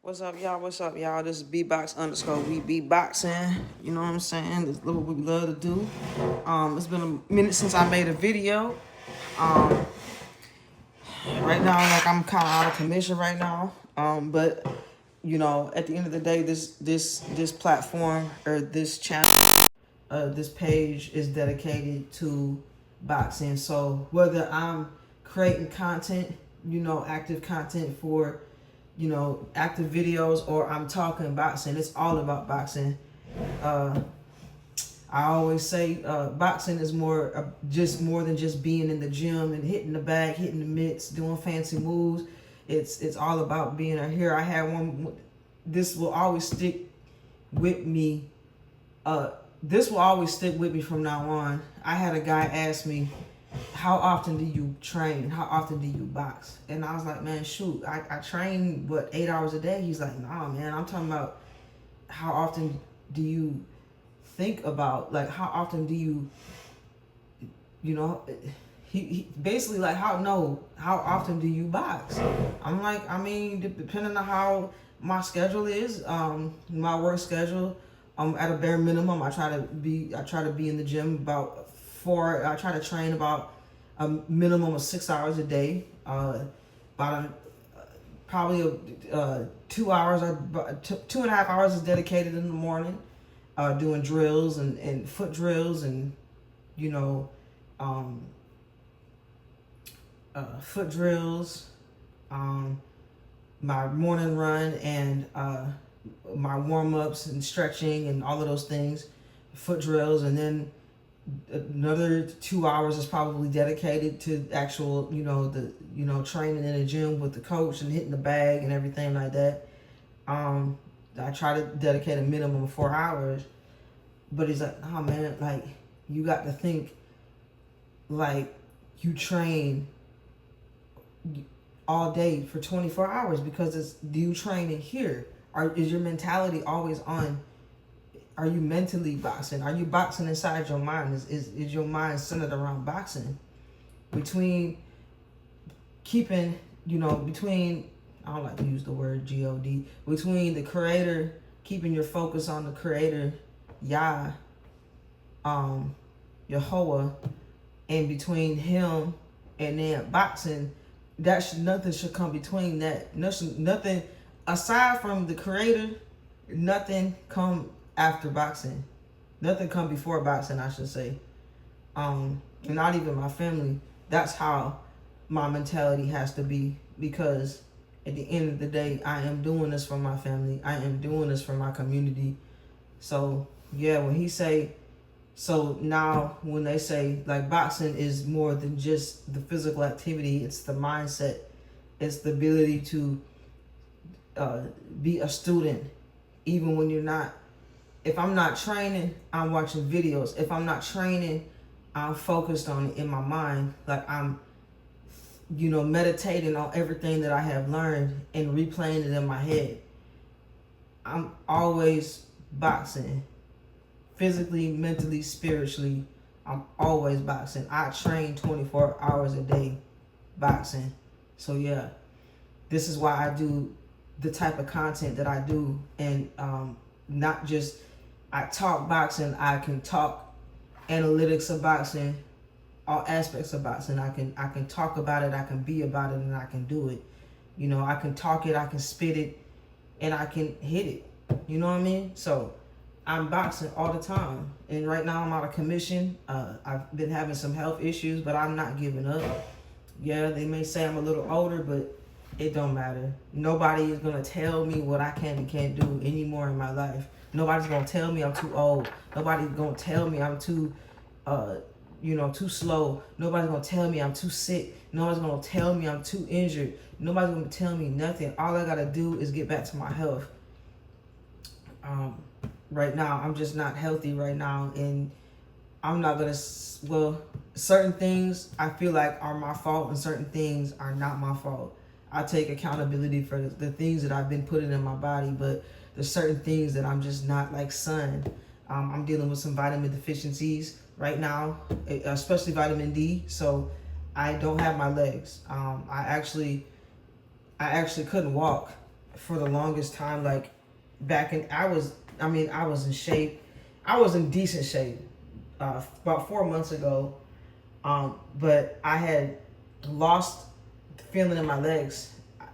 What's up, y'all? What's up, y'all? This is B-Box underscore we beatboxing. You know what I'm saying? This is what we love to do. It's been a minute since I made a video. Um, right now, like I'm kind of out of commission right now. But you know, at the end of the day, this platform or this channel, this page is dedicated to boxing. So whether I'm creating content, active content for active videos, or I'm talking boxing, it's all about boxing. I always say boxing is just more than just being in the gym and hitting the bag, hitting the mitts, doing fancy moves. It's all about being a hero. I had one. This will always stick with me. This will always stick with me from now on. I had a guy ask me, how often do you train? How often do you box? And I was like, man, shoot, I train, 8 hours a day? He's like, nah, man, I'm talking about how often do you think about, like, how often do you, he basically like, how often do you box? I'm like, I mean, depending on how my schedule is, my work schedule, at a bare minimum, I try to be in the gym I try to train about a minimum of 6 hours a day. Probably 2 hours, 2.5 hours is dedicated in the morning, doing drills and foot drills and, um, foot drills, my morning run, and my warm-ups and stretching and all of those things, foot drills, and then another 2 hours is probably dedicated to actual, training in the gym with the coach and hitting the bag and everything like that. I try to dedicate a minimum of 4 hours, but he's like, oh man, like, you got to think like you train all day for 24 hours, because it's, do you train in here? Is your mentality always on? Are you mentally boxing? Are you boxing inside your mind? Is your mind centered around boxing? Between keeping, between, I don't like to use the word God, between the creator, keeping your focus on the creator, Yah, Yehovah, and between him and then boxing, nothing should come between that. Nothing aside from the creator, nothing come after boxing. Nothing come before boxing, I should say. And not even my family. That's how my mentality has to be, because at the end of the day, I am doing this for my family. I am doing this for my community. So yeah, when he say, so now when they say like boxing is more than just the physical activity, it's the mindset, it's the ability to be a student, even when you're not. If I'm not training, I'm watching videos. If I'm not training, I'm focused on it in my mind. Like I'm, meditating on everything that I have learned and replaying it in my head. I'm always boxing. Physically, mentally, spiritually, I'm always boxing. I train 24 hours a day boxing. So yeah, this is why I do the type of content that I do, and not just I talk boxing. I can talk analytics of boxing, all aspects of boxing. I can talk about it. I can be about it, and I can do it. I can talk it. I can spit it, and I can hit it. You know what I mean? So I'm boxing all the time, and right now I'm out of commission. I've been having some health issues, but I'm not giving up. Yeah, they may say I'm a little older, but it don't matter. Nobody is gonna tell me what I can and can't do anymore in my life. Nobody's gonna tell me I'm too old. Nobody's gonna tell me I'm too, too slow. Nobody's gonna tell me I'm too sick. Nobody's gonna tell me I'm too injured. Nobody's gonna tell me nothing. All I gotta do is get back to my health. Right now, I'm just not healthy right now, and I'm not gonna, certain things I feel like are my fault, and certain things are not my fault. I take accountability for the things that I've been putting in my body, but there's certain things that I'm just not, like sun. I'm dealing with some vitamin deficiencies right now, especially vitamin D, so I don't have my legs. I actually couldn't walk for the longest time, like I was in shape. I was in decent shape about 4 months ago. But I had lost the feeling in my legs.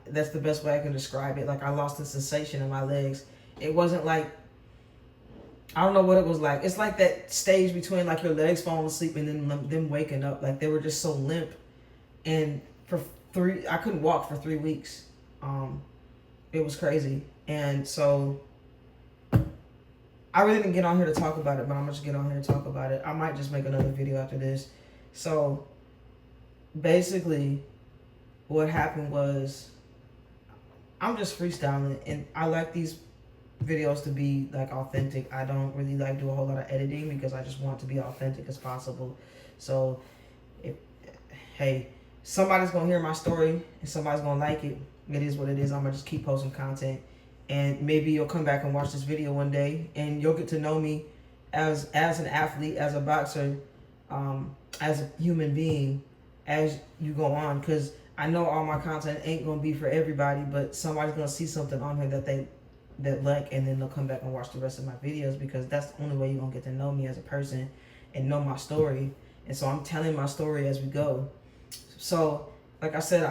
That's the best way I can describe it. Like I lost the sensation in my legs. It wasn't like, I don't know what it was like. It's like that stage between like your legs falling asleep and then them waking up. Like they were just so limp. And I couldn't walk for 3 weeks. It was crazy. And so I really didn't get on here to talk about it, but I'm gonna just get on here to talk about it. I might just make another video after this. So basically what happened was, I'm just freestyling, and I like these videos to be like authentic. I don't really like do a whole lot of editing because I just want it to be authentic as possible. So hey, somebody's gonna hear my story and somebody's gonna like it. It is what it is. I'm gonna just keep posting content, and maybe you'll come back and watch this video one day and you'll get to know me as an athlete, as a boxer, as a human being as you go on, because I know all my content ain't gonna be for everybody, but somebody's gonna see something on here that like, and then they'll come back and watch the rest of my videos, because that's the only way you're gonna get to know me as a person and know my story. And so I'm telling my story as we go. So like I said,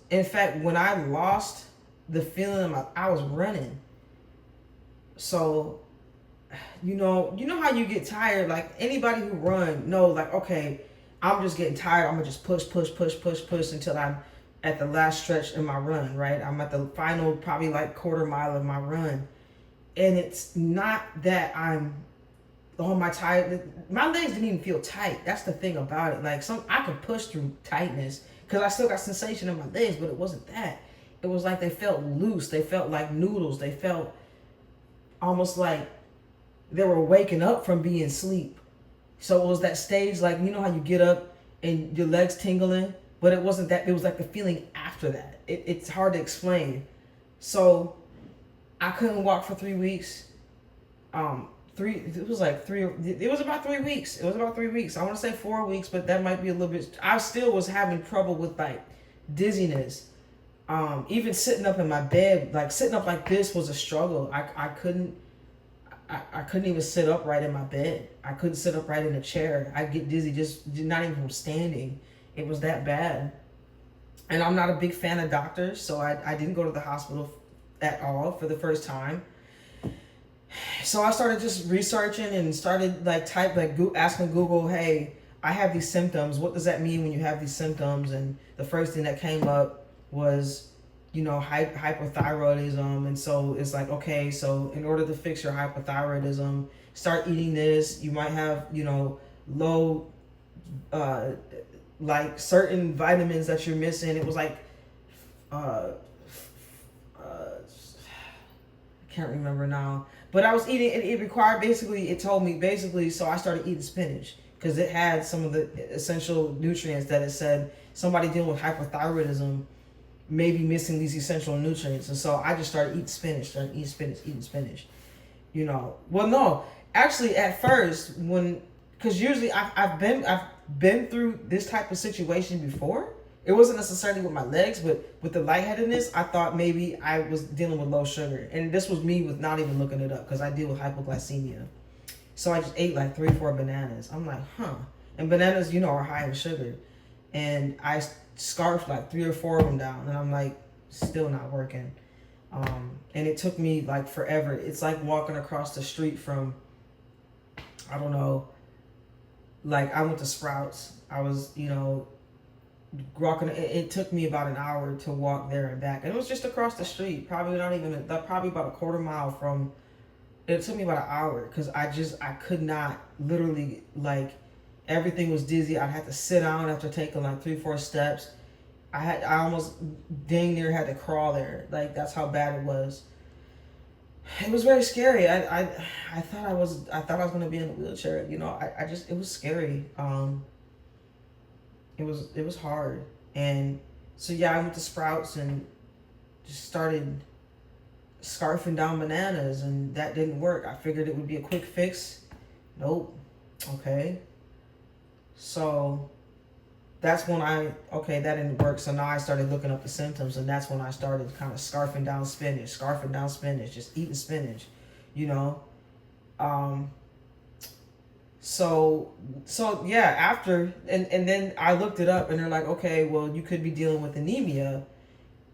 in fact, when I lost the feeling I was running. So you know how you get tired, like anybody who run know, like, okay, I'm just getting tired, I'm gonna just push until I'm at the last stretch in my run, right? I'm at the final, probably like quarter mile of my run. And it's not that I'm my tired, my legs didn't even feel tight. That's the thing about it. Like I could push through tightness because I still got sensation in my legs, but it wasn't that. It was like they felt loose, they felt like noodles, they felt almost like they were waking up from being asleep. So it was that stage, like, you know how you get up and your legs tingling, but it wasn't that. It was like the feeling after that. It's hard to explain. So I couldn't walk for 3 weeks. It was about 3 weeks. It was about 3 weeks. I want to say 4 weeks, but that might be a little bit. I still was having trouble with like dizziness. Even sitting up in my bed, like sitting up like this was a struggle. I couldn't even sit upright in my bed. I couldn't sit upright in a chair. I'd get dizzy just not even from standing. It was that bad. And I'm not a big fan of doctors, so I didn't go to the hospital at all for the first time. So I started just researching and started asking Google, hey, I have these symptoms. What does that mean when you have these symptoms? And the first thing that came up was, hypothyroidism. And so it's like, okay, so in order to fix your hypothyroidism, start eating this. You might have, low, like certain vitamins that you're missing. It was like, I can't remember now, but I was eating, it told me basically, so I started eating spinach because it had some of the essential nutrients that it said somebody dealing with hypothyroidism may be missing these essential nutrients. And so I just started eating spinach. Well, no, actually at first, because usually I've been through this type of situation before. It wasn't necessarily with my legs, but with the lightheadedness, I thought maybe I was dealing with low sugar. And this was me with not even looking it up, because I deal with hypoglycemia. So I just ate like 3-4 bananas. I'm like, and bananas, are high in sugar. And I scarfed like 3 or 4 of them down, and I'm like, still not working. And it took me like forever. It's like walking across the street from, I don't know, like I went to Sprouts. I was, walking. It took me about an hour to walk there and back, and it was just across the street. Probably about a quarter mile from. It took me about an hour because I could not, literally, like, everything was dizzy. I had to sit down after taking like 3-4 steps. I almost dang near had to crawl there. Like, that's how bad it was. It was very scary. I thought I was gonna be in a wheelchair. It was scary. It was hard. And so I went to Sprouts and just started scarfing down bananas, and that didn't work. I figured it would be a quick fix. Nope. Okay. So that's when okay, that didn't work. So now I started looking up the symptoms, and that's when I started kind of scarfing down spinach, just eating spinach, you know. Um, so yeah, after, and then I looked it up, and they're like, okay, well, you could be dealing with anemia,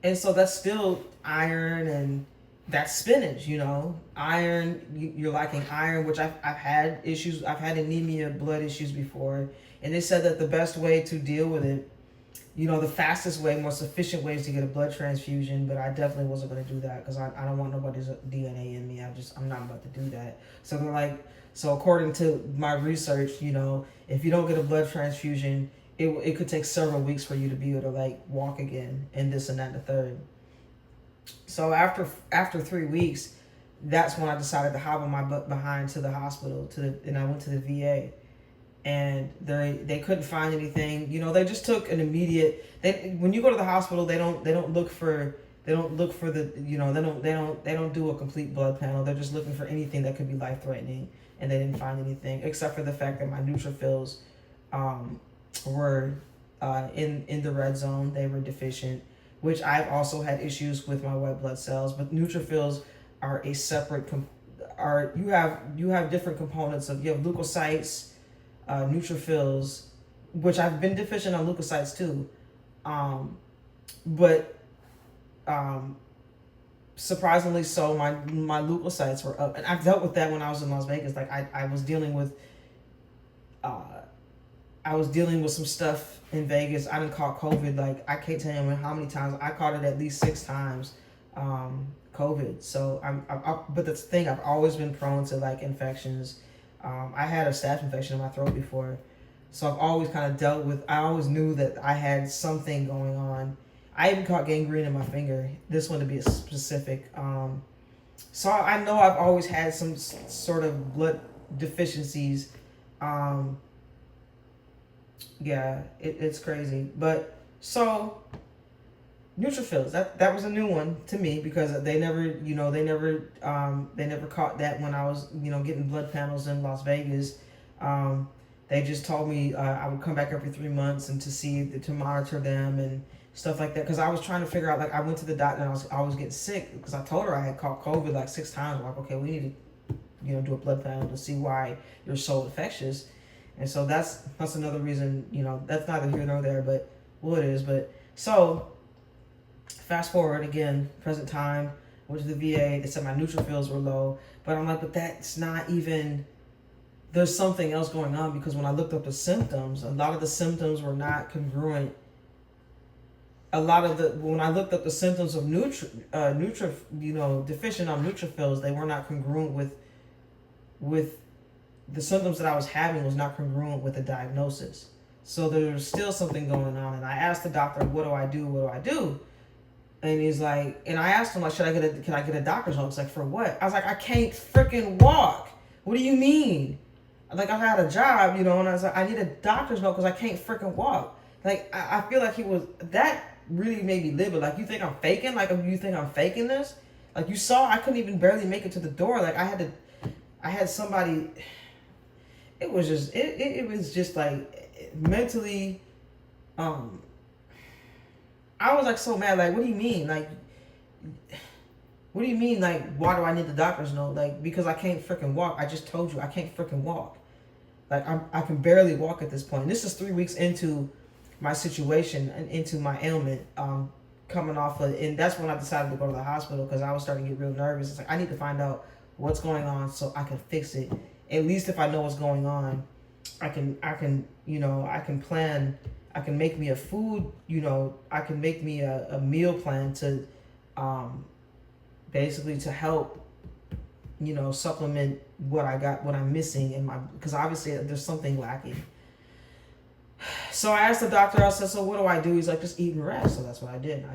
and so that's still iron, and that's spinach, you know. Iron, you're lacking iron, which I've had issues. I've had anemia, blood issues before, and they said that the best way to deal with it, you know, the fastest way, most efficient way is to get a blood transfusion. But I definitely wasn't going to do that because I don't want nobody's DNA in me. I'm not about to do that. So they're like, so according to my research, you know, if you don't get a blood transfusion, it could take several weeks for you to be able to like walk again, and this and that and the third. So after 3 weeks, that's when I decided to hobble my butt behind to the hospital and I went to the VA, and they couldn't find anything. You know, they just took an immediate. When you go to the hospital, they don't look for the, you know, they don't do a complete blood panel. They're just looking for anything that could be life threatening, and they didn't find anything except for the fact that my neutrophils were in the red zone. They were deficient, which I've also had issues with my white blood cells. But neutrophils are a separate you have different components of, you have leukocytes, neutrophils, which I've been deficient on leukocytes too, but surprisingly so, my leukocytes were up, and I've dealt with that when I was in Las Vegas. Like I was dealing with some stuff in Vegas. I didn't caught COVID. Like, I can't tell you how many times I caught it, at least 6 times, COVID. So but that's the thing, I've always been prone to like infections. I had a staph infection in my throat before, so I've always kind of dealt with. I always knew that I had something going on. I even caught gangrene in my finger. This one to be specific. So I know I've always had some sort of blood deficiencies. Yeah, it's crazy. But so neutrophils, that was a new one to me, because they never caught that when I was, you know, getting blood panels in Las Vegas. They just told me I would come back every 3 months and to monitor them and stuff like that, because I was trying to figure out, like, I went to the doctor and I was getting sick because I told her I had caught COVID like 6 times. I'm like, okay, we need to, you know, do a blood panel to see why you're so infectious. And so that's another reason, you know, that's neither here nor there, but well, it is. But so fast forward again, present time, went to the VA. They said my neutrophils were low, but I'm like, but that's not even. There's something else going on, because when I looked up the symptoms, a lot of the symptoms were not congruent. When I looked up the symptoms of deficient on neutrophils, they were not congruent with the symptoms that I was having, was not congruent with the diagnosis. So there was still something going on, and I asked the doctor, what do I do? And he's like, and I asked him, like, can I get a doctor's note? He's like, for what? I was like, I can't freaking walk. What do you mean? Like, I had a job, you know, and I was like, I need a doctor's note because I can't freaking walk. Like, I feel like that really made me livid. Like, you think I'm faking? Like, you think I'm faking this? Like, you saw, I couldn't even barely make it to the door. Like, I had somebody, it was just like mentally, I was like so mad. Like, what do you mean? Like, what do you mean? Like, why do I need the doctor's note? Like, because I can't freaking walk. I just told you I can't freaking walk. Like, I can barely walk at this point. This is 3 weeks into my situation and into my ailment, coming off of, and that's when I decided to go to the hospital, because I was starting to get real nervous. It's like, I need to find out what's going on so I can fix it. At least if I know what's going on, I can plan. I can make me a food, you know, I can make me a meal plan to, basically to help, you know, supplement what I'm missing in my, because obviously there's something lacking. So I asked the doctor, I said, so what do I do? He's like, just eat and rest. So that's what I did.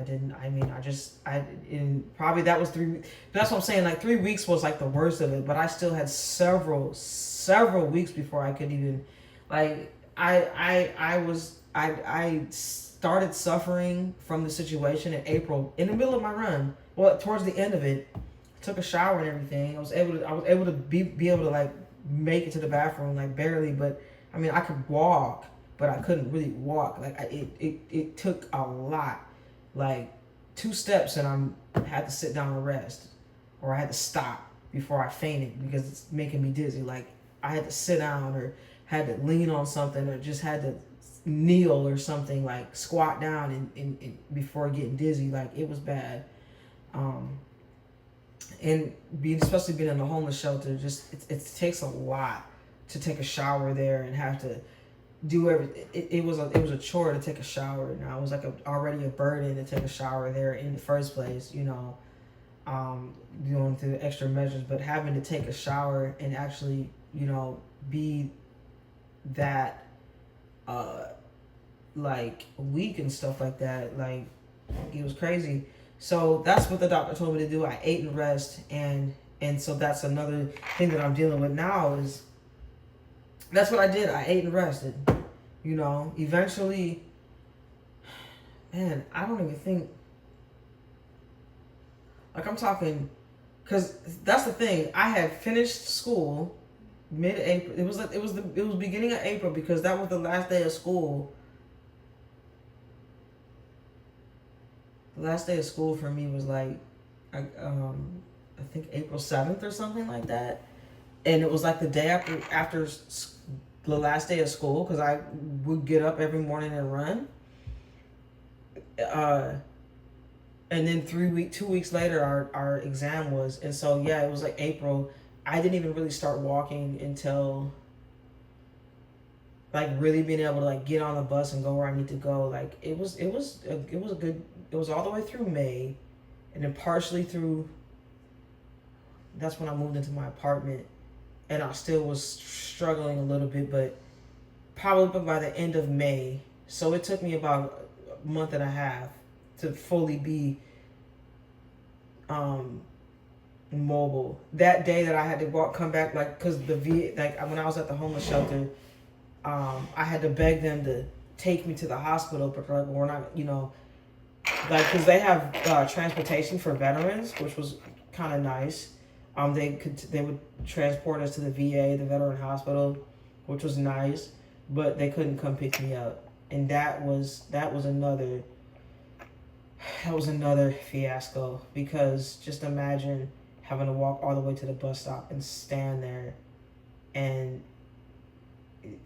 Probably that was 3 weeks. That's what I'm saying. Like, 3 weeks was like the worst of it, but I still had several weeks before I could even, like, I started suffering from the situation in April, in the middle of my run. Well, towards the end of it, I took a shower and everything. I was able to be able to like make it to the bathroom, like barely, but I mean, I could walk, but I couldn't really walk. Like it took a lot, like 2 steps, and I had to sit down and rest, or I had to stop before I fainted because it's making me dizzy. Like I had to sit down, or had to lean on something, or just had to kneel or something, like squat down and before getting dizzy. Like it was bad. And especially being in a homeless shelter, just it takes a lot to take a shower there and have to do everything. It was a chore to take a shower. Now it was like already a burden to take a shower there in the first place, going through the extra measures, but having to take a shower and actually, be that like weak and stuff like that, like it was crazy. So that's what the doctor told me to do. I ate and rest, and so that's another thing that I'm dealing with now is that's what I did. I ate and rested. Eventually, man, I don't even think, like I'm talking, because that's the thing. I had finished school mid-April. It was beginning of April, because that was the last day of school. The last day of school for me was like, I think April 7th or something like that. And it was like the day after the last day of school, because I would get up every morning and run. And then 2 weeks later, our exam was. And so, yeah, it was like April. I didn't even really start walking until, like, really being able to, like, get on the bus and go where I need to go. Like, it was all the way through May, and then partially through, that's when I moved into my apartment, and I still was struggling a little bit, but probably by the end of May. So it took me about a month and a half to fully be mobile. That day that I had to come back, like, because when I was at the homeless shelter, I had to beg them to take me to the hospital, but like, we're not, like, because they have transportation for veterans, which was kind of nice. They would transport us to the VA, the veteran hospital, which was nice, but they couldn't come pick me up, and that was another fiasco, because just imagine having to walk all the way to the bus stop and stand there, and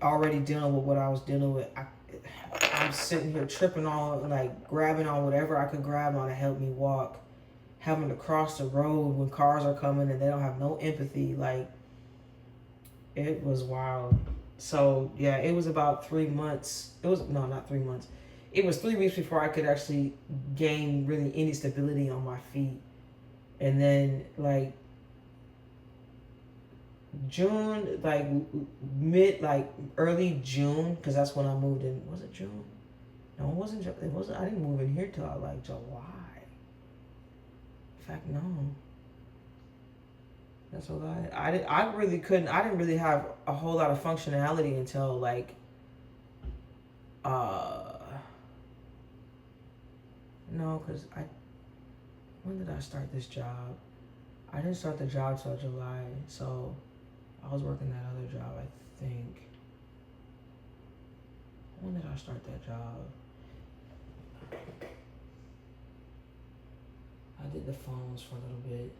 already dealing with what I was dealing with. I'm sitting here tripping on, like, grabbing on whatever I could grab on to help me walk, having to cross the road when cars are coming and they don't have no empathy. Like, it was wild. So, yeah, it was about 3 months. Not 3 months. It was 3 weeks before I could actually gain really any stability on my feet. And then, like, June, like early June, because that's when I moved in. Was it June? No, it wasn't. I didn't move in here till like July. In fact, no. That's a lie. I really couldn't. I didn't really have a whole lot of functionality until like, no, because when did I start this job? I didn't start the job till July, so I was working that other job, I think. When did I start that job? I did the phones for a little bit.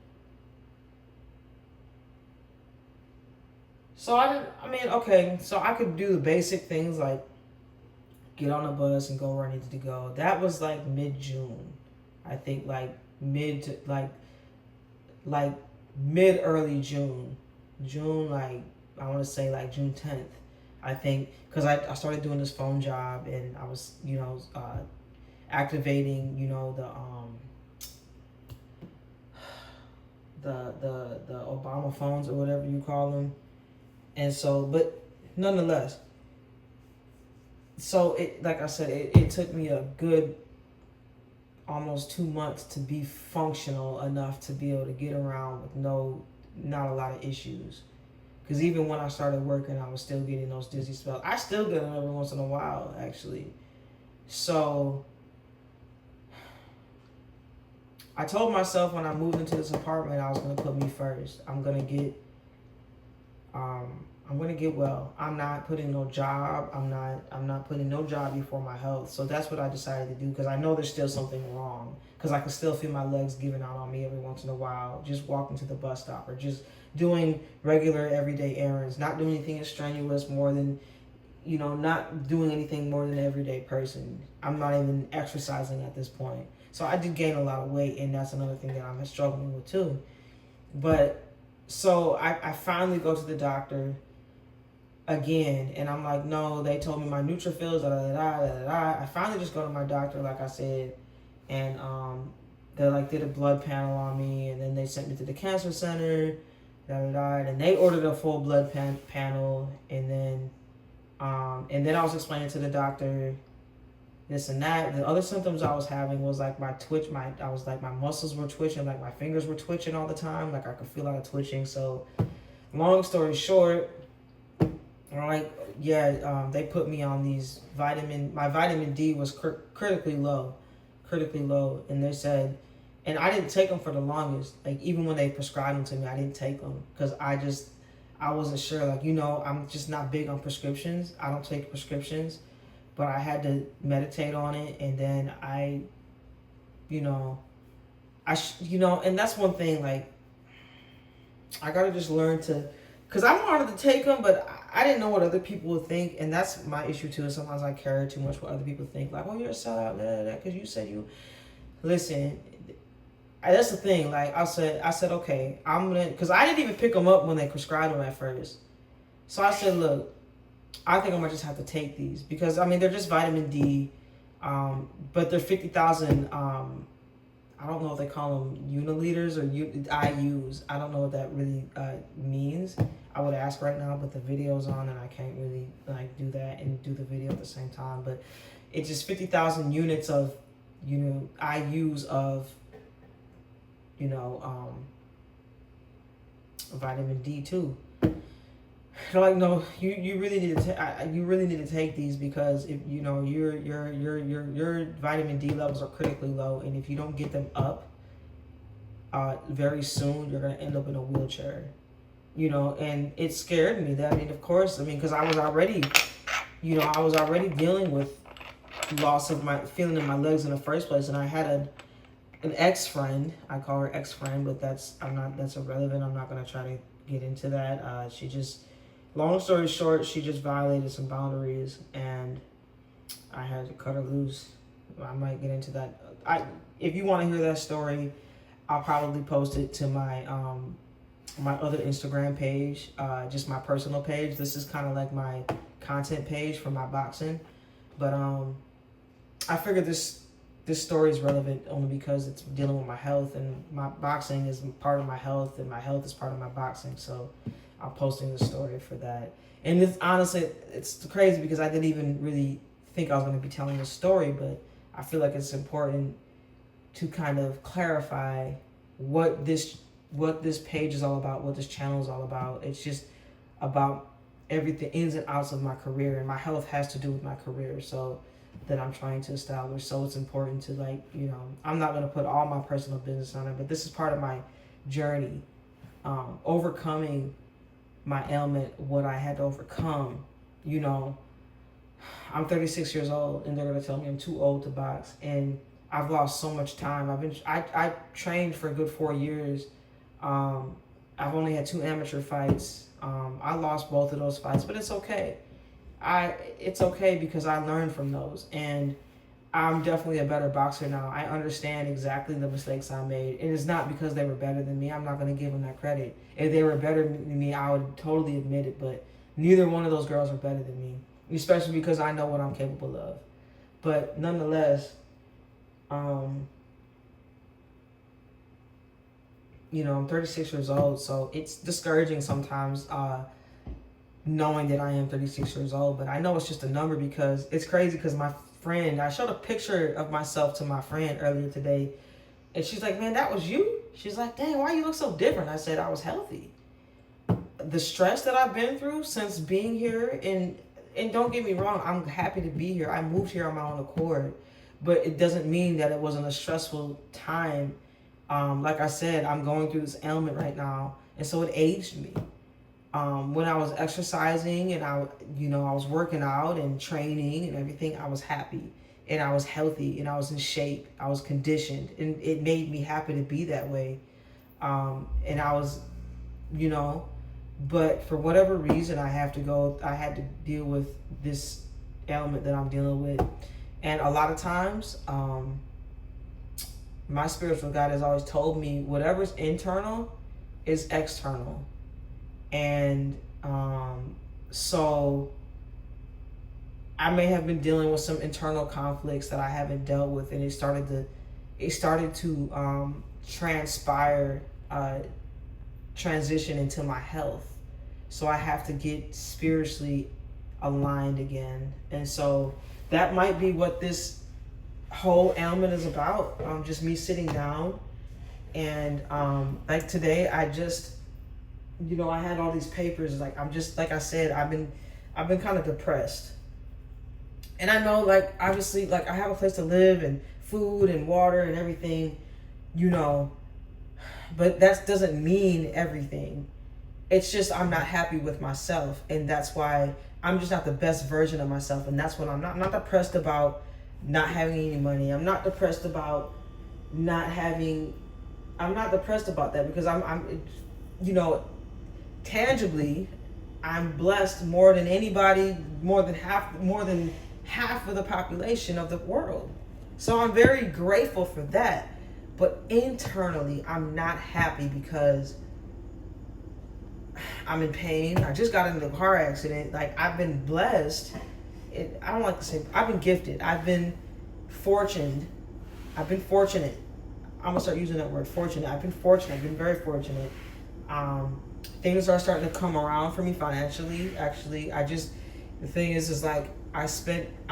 So so I could do the basic things like get on a bus and go where I needed to go. That was like mid-June. I think like mid early June. June, like, I want to say like June 10th, I think, because I started doing this phone job, and I was, activating, the Obama phones or whatever you call them. And so, but nonetheless, so like I said, it took me a good almost 2 months to be functional enough to be able to get around with not a lot of issues. Because even when I started working, I was still getting those dizzy spells. I still get them every once in a while, actually. So I told myself when I moved into this apartment, I was going to put me first. I'm going to get I'm gonna get well. I'm not putting no job. I'm not putting no job before my health. So that's what I decided to do, because I know there's still something wrong. Because I can still feel my legs giving out on me every once in a while. Just walking to the bus stop, or just doing regular everyday errands. Not doing anything strenuous more than, not doing anything more than an everyday person. I'm not even exercising at this point. So I did gain a lot of weight, and that's another thing that I'm struggling with too. But so I finally go to the doctor again, and I'm like, no, they told me my neutrophils, da da da da da da. I finally just go to my doctor, like I said, and they like did a blood panel on me, and then they sent me to the cancer center, da da da, and they ordered a full blood panel, and then I was explaining to the doctor this and that. The other symptoms I was having was like my muscles were twitching, like my fingers were twitching all the time, like I could feel a lot of twitching. So long story short, they put me on these my vitamin D was critically low, and they said, and I didn't take them for the longest. Like, even when they prescribed them to me, I didn't take them because I wasn't sure. Like, I'm just not big on prescriptions. I don't take prescriptions, but I had to meditate on it, and then and that's one thing. Like, I gotta just learn to, because I wanted to take them, but I didn't know what other people would think, and that's my issue too. Sometimes I care too much what other people think. Like, oh, you're a sellout, because you said you. Listen, that's the thing. Like, I said, okay, I'm gonna, because I didn't even pick them up when they prescribed them at first. So I said, look, I think I'm gonna just have to take these, because they're just vitamin D, but they're 50,000. I don't know if they call them uniliters or IUs. I don't know what that really means. I would ask right now, but the video's on, and I can't really do that and do the video at the same time. But it's just 50,000 units of, IUs of, vitamin D2. They're like, no, you really need to take these, because if your vitamin D levels are critically low, and if you don't get them up very soon, you're gonna end up in a wheelchair. And it scared me. Of course, because I was already dealing with loss of my feeling in my legs in the first place, and I had an ex-friend. I call her ex-friend, but that's irrelevant. I'm not gonna try to get into that. Long story short, she just violated some boundaries, and I had to cut her loose. I might get into that. If you want to hear that story, I'll probably post it to my my other Instagram page, just my personal page. This is kind of like my content page for my boxing, but I figured this story is relevant only because it's dealing with my health, and my boxing is part of my health, and my health is part of my boxing. So I'm posting the story for that. And it's honestly, it's crazy because I didn't even really think I was going to be telling this story, but I feel like it's important to kind of clarify what this page is all about, what this channel is all about. It's just about everything, ins and outs of my career, and my health has to do with my career, so that I'm trying to establish. So it's important to I'm not going to put all my personal business on it, but this is part of my journey, overcoming my ailment, what I had to overcome. I'm 36 years old, and they're gonna tell me I'm too old to box, and I've lost so much time. I trained for a good 4 years. I've only had 2 amateur fights. I lost both of those fights, but it's okay. It's okay because I learned from those, and I'm definitely a better boxer now. I understand exactly the mistakes I made, and it's not because they were better than me. I'm not going to give them that credit. If they were better than me, I would totally admit it, but neither one of those girls are better than me, especially because I know what I'm capable of. But nonetheless, I'm 36 years old, so it's discouraging sometimes knowing that I am 36 years old, but I know it's just a number, because it's crazy, because my friend, I showed a picture of myself to my friend earlier today, and she's like, man, that was you? She's like, dang, why you look so different? I said, I was healthy. The stress that I've been through since being here, and don't get me wrong, I'm happy to be here. I moved here on my own accord, but it doesn't mean that it wasn't a stressful time. Like I said, I'm going through this ailment right now, and so it aged me. When I was exercising and I was working out and training and everything, I was happy and I was healthy and I was in shape. I was conditioned, and it made me happy to be that way. And I was, you know, but for whatever reason, I had to deal with this ailment that I'm dealing with. And a lot of times, my spiritual guide has always told me whatever's internal is external. And so I may have been dealing with some internal conflicts that I haven't dealt with, and it started to transpire, transition into my health. So I have to get spiritually aligned again. And so that might be what this whole ailment is about. Just me sitting down and like today, I had all these papers. Like like I said, I've been kind of depressed, and I know, like, obviously, like, I have a place to live and food and water and everything, but that doesn't mean everything. It's just I'm not happy with myself, and that's why I'm just not the best version of myself. And that's what I'm not depressed about not having any money. I'm not depressed about I'm not depressed about that, because I'm tangibly, I'm blessed more than anybody, more than half of the population of the world. So I'm very grateful for that. But internally, I'm not happy because I'm in pain. I just got into a car accident. Like, I've been blessed. I don't like to say, I've been gifted. I've been fortunate. I'm gonna start using that word, fortunate. I've been fortunate. I've been very fortunate. Things are starting to come around for me financially. Actually, the thing is like, I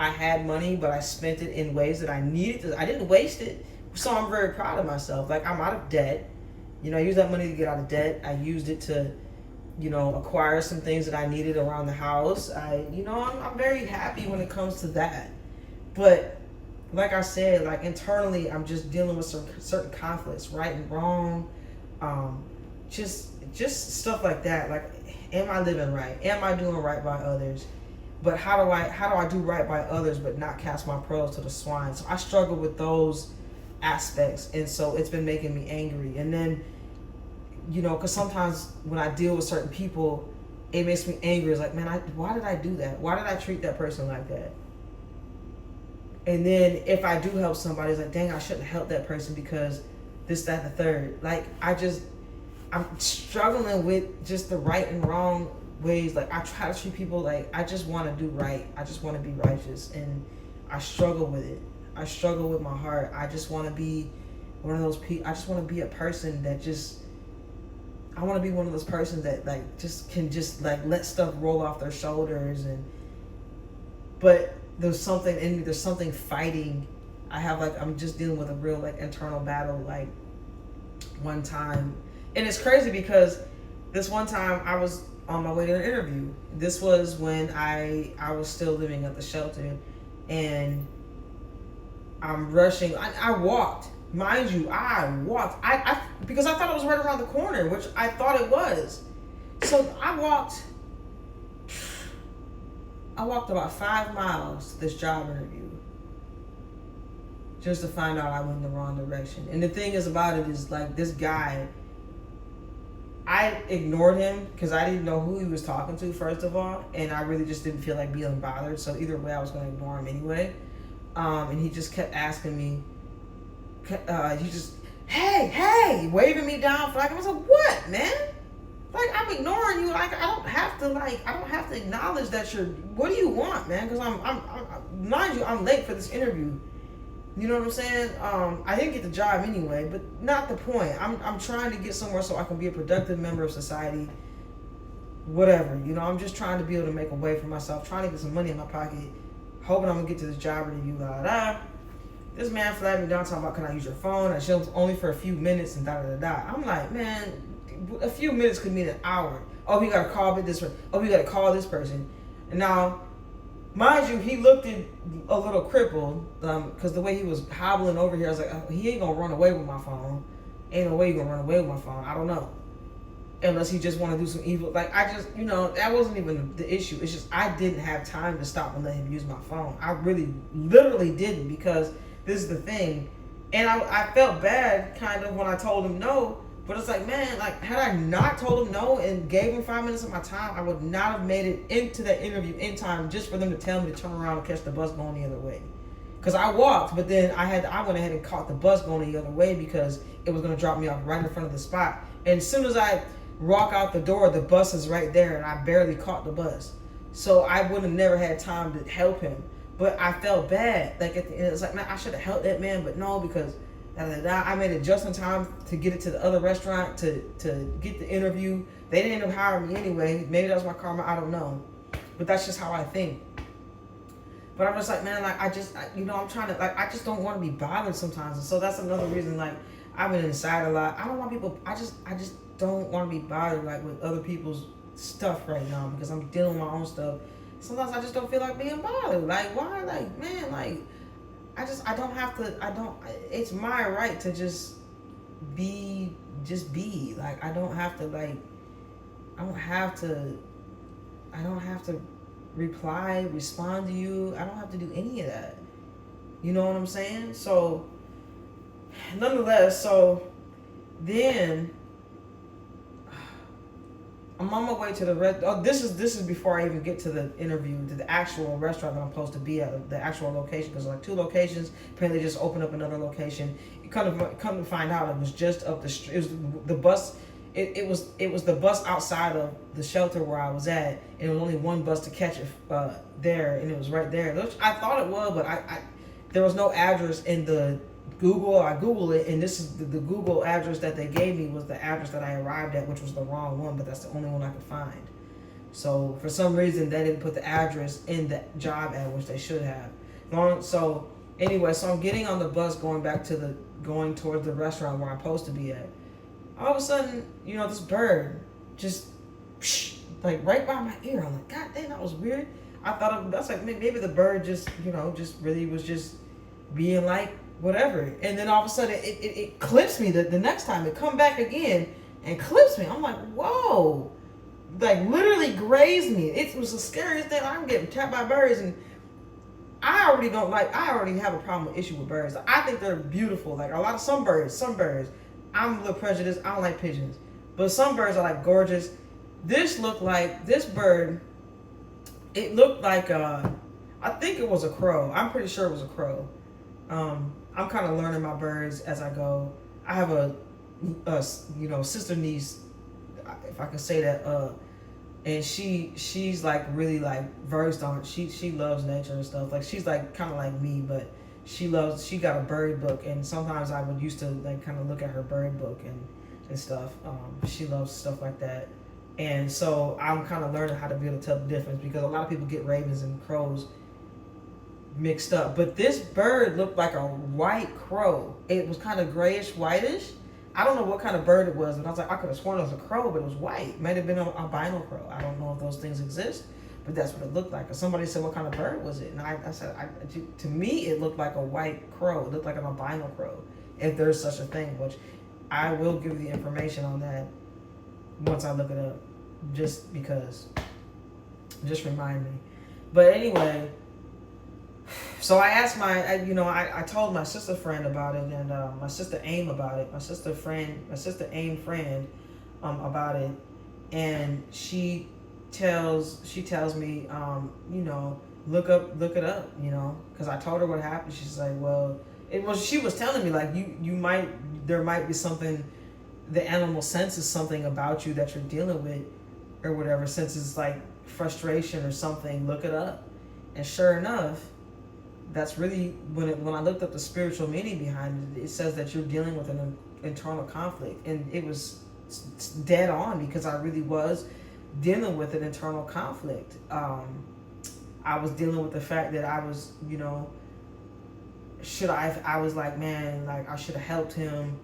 had money, but I spent it in ways that I needed to. I didn't waste it. So I'm very proud of myself. Like, I'm out of debt. I used that money to get out of debt. I used it to, acquire some things that I needed around the house. I'm very happy when it comes to that. But like I said, like, internally, I'm just dealing with some certain conflicts, right and wrong, just stuff like that. Like, am I living right? Am I doing right by others? But how do I do right by others but not cast my pearls to the swine? So I struggle with those aspects, and so it's been making me angry. And then, because sometimes when I deal with certain people, it makes me angry. It's like, man, why did I do that? Why did I treat that person like that? And then if I do help somebody, it's like, dang, I shouldn't have helped that person because this, that, and the third. Like, I'm struggling with just the right and wrong ways. Like, I try to treat people like, I just want to do right. I just want to be righteous, and I struggle with it. I struggle with my heart. I just want to be one of those people. I just want to be a person that I want to be one of those persons that, like, just can just, like, let stuff roll off their shoulders. But there's something in me. There's something fighting. I'm just dealing with a real, like, internal battle. Like, one time, and it's crazy because this one time I was on my way to an interview. This was when I was still living at the shelter, and I'm rushing. I walked, mind you. I walked. I because I thought it was right around the corner, which I thought it was. So I walked about 5 miles to this job interview, just to find out I went in the wrong direction. And the thing is about it is, like, this guy, I ignored him because I didn't know who he was talking to, first of all, and I really just didn't feel like being bothered. So either way, I was going to ignore him anyway. And he just kept asking me, he just, hey, waving me down. I was like, what, man? Like, I'm ignoring you. Like, I don't have to acknowledge that what do you want, man? Because mind you, I'm late for this interview. You know what I'm saying? I didn't get the job anyway, but not the point. I'm trying to get somewhere so I can be a productive member of society. Whatever, I'm just trying to be able to make a way for myself, trying to get some money in my pocket, hoping I'm gonna get to this job interview. This man flagged me down talking about, can I use your phone? I showed him only for a few minutes and I'm like, man, a few minutes could mean an hour. Oh, we gotta call this person. Oh, we gotta call this person. And now, mind you, he looked a little crippled, because the way he was hobbling over here, I was like, oh, he ain't gonna run away with my phone. Ain't no way you gonna run away with my phone. I don't know. unless he just want to do some evil. Like, I just, that wasn't even the issue. It's just I didn't have time to stop and let him use my phone. I really, literally didn't, because this is the thing. And I felt bad kind of when I told him no, but it's like, man, like, had I not told him no and gave him 5 minutes of my time, I would not have made it into that interview in time just for them to tell me to turn around and catch the bus going the other way. Because I walked, but then I went ahead and caught the bus going the other way because it was going to drop me off right in front of the spot. And as soon as I walk out the door, the bus is right there, and I barely caught the bus. So I would have never had time to help him. But I felt bad. Like, at the end, it's like, man, I should have helped that man, but no, because I made it just in time to get it to the other restaurant to get the interview. They didn't end up hiring me anyway. Maybe that was my karma. I don't know. But that's just how I think. But I'm just like, man, like, I'm trying to, like, I just don't want to be bothered sometimes. And so that's another reason, like, I've been inside a lot. I don't want people, I just don't want to be bothered, like, with other people's stuff right now, because I'm dealing with my own stuff. Sometimes I just don't feel like being bothered. Like, why? Like, man, like, I don't have to, it's my right to just be. Like, I don't have to, like, I don't have to respond to you. I don't have to do any of that. You know what I'm saying? So, nonetheless, then I'm on my way to the this is before I even get to the interview, to the actual restaurant that I'm supposed to be at, the actual location, because like 2 locations. Apparently, they just opened up another location. Come to find out, it was just up the street. It was the bus. It was the bus outside of the shelter where I was at, and it was only one bus to catch it there, and it was right there. I thought it was, but there was no address in the Google. I Googled it, and this is the Google address that they gave me was the address that I arrived at, which was the wrong one, but that's the only one I could find. So for some reason, they didn't put the address in the job ad, which they should have. So anyway, so I'm getting on the bus going towards the restaurant where I'm supposed to be at. All of a sudden, this bird just like right by my ear. I'm like, God damn, that was weird. I thought that's like maybe the bird just really was just being like whatever. And then all of a sudden it clips me the next time. It come back again and clips me. I'm like, whoa. Like literally grazed me. It was the scariest thing. I'm getting tapped by birds, and I already have a problem with issue with birds. I think they're beautiful. Like some birds. I'm a little prejudiced. I don't like pigeons. But some birds are like gorgeous. This bird, it looked like I think it was a crow. I'm pretty sure it was a crow. I'm kind of learning my birds as I go. I have a sister niece, if I can say that, and she's like really like versed on it. She loves nature and stuff. Like she's like kind of like me, but she got a bird book, and sometimes I would used to like kind of look at her bird book and stuff. She loves stuff like that. And so I'm kind of learning how to be able to tell the difference, because a lot of people get ravens and crows mixed up. But this bird looked like a white crow. It was kind of grayish, whitish. I don't know what kind of bird it was, but I was like, I could have sworn it was a crow, but it was white. Might have been an albino crow. I don't know if those things exist, but that's what it looked like. And somebody said, what kind of bird was it? And I said, to me, it looked like a white crow. It looked like an albino crow, if there's such a thing, which I will give the information on that once I look it up, just remind me. But anyway, so I asked I told my sister friend about it, and my sister Aim about it. My sister Aim friend about it, and she tells me look it up, because I told her what happened. She's like, well, she was telling me like there might be something, the animal senses something about you that you're dealing with or whatever, senses like frustration or something. Look it up. And sure enough, that's really when I looked up the spiritual meaning behind it, it says that you're dealing with an internal conflict, and it was dead on, because I really was dealing with an internal conflict. I was dealing with the fact that I was, I was like, man, like I should have helped him.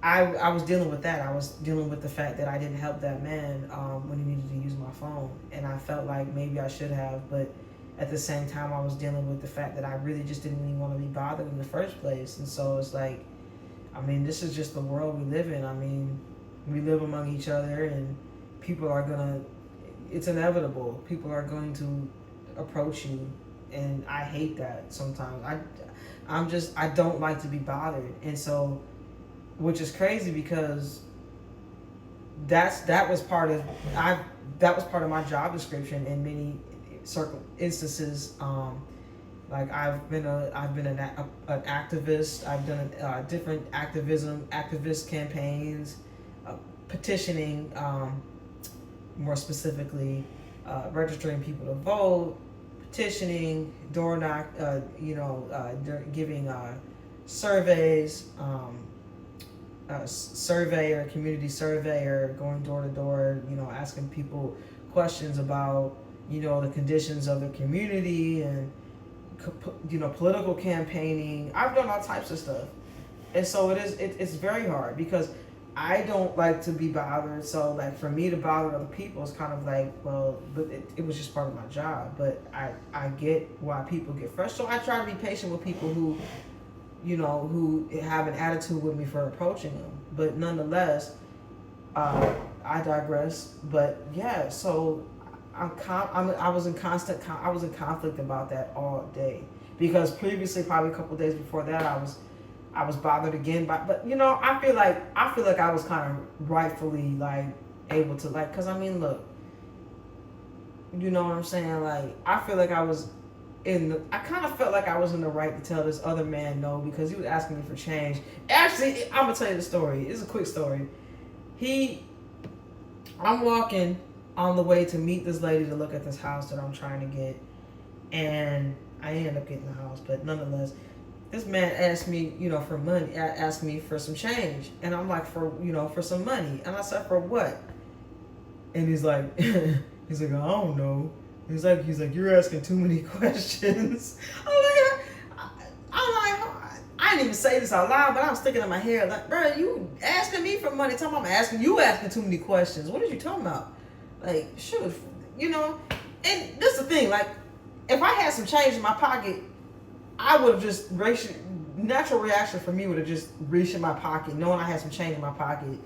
I was dealing with that. I was dealing with the fact that I didn't help that man when he needed to use my phone, and I felt like maybe I should have, but at the same time, I was dealing with the fact that I really just didn't even want to be bothered in the first place. And so it's like, this is just the world we live in. We live among each other, and people are gonna. It's inevitable. People are going to approach you, and I hate that sometimes. I don't like to be bothered, and so, which is crazy because that was part of my job description in many instances. Like I've been an activist. I've done different activist campaigns, petitioning, more specifically, registering people to vote, petitioning, door knock, giving surveys, community surveyor, going door to door, asking people questions about, the conditions of the community, and political campaigning. I've done all types of stuff, and so it's very hard because I don't like to be bothered. So like for me to bother other people is kind of like, well, but it was just part of my job. But I get why people get frustrated. So I try to be patient with people who have an attitude with me for approaching them. But nonetheless, I digress. But yeah, so I was in conflict about that all day, because previously, probably a couple of days before that, I was bothered again by, but I feel like I was kind of rightfully like able to, like, because I mean, look, you know what I'm saying, like I feel like I kind of felt like I was in the right to tell this other man no, because he was asking me for change. Actually, I'm gonna tell you the story. It's a quick story. I'm walking on the way to meet this lady to look at this house that I'm trying to get, and I ended up getting the house, but nonetheless, this man asked me, for money, asked me for some change, and I'm like, for some money, and I said, for what? And he's like, I don't know. He's like, you're asking too many questions. I didn't even say this out loud, but I was thinking in my head, like, bro, you asking me for money? I'm asking too many questions. What are you talking about? Like, shoot, and this is the thing, like, if I had some change in my pocket, I would have just natural reaction for me would have just reached in my pocket, knowing I had some change in my pocket,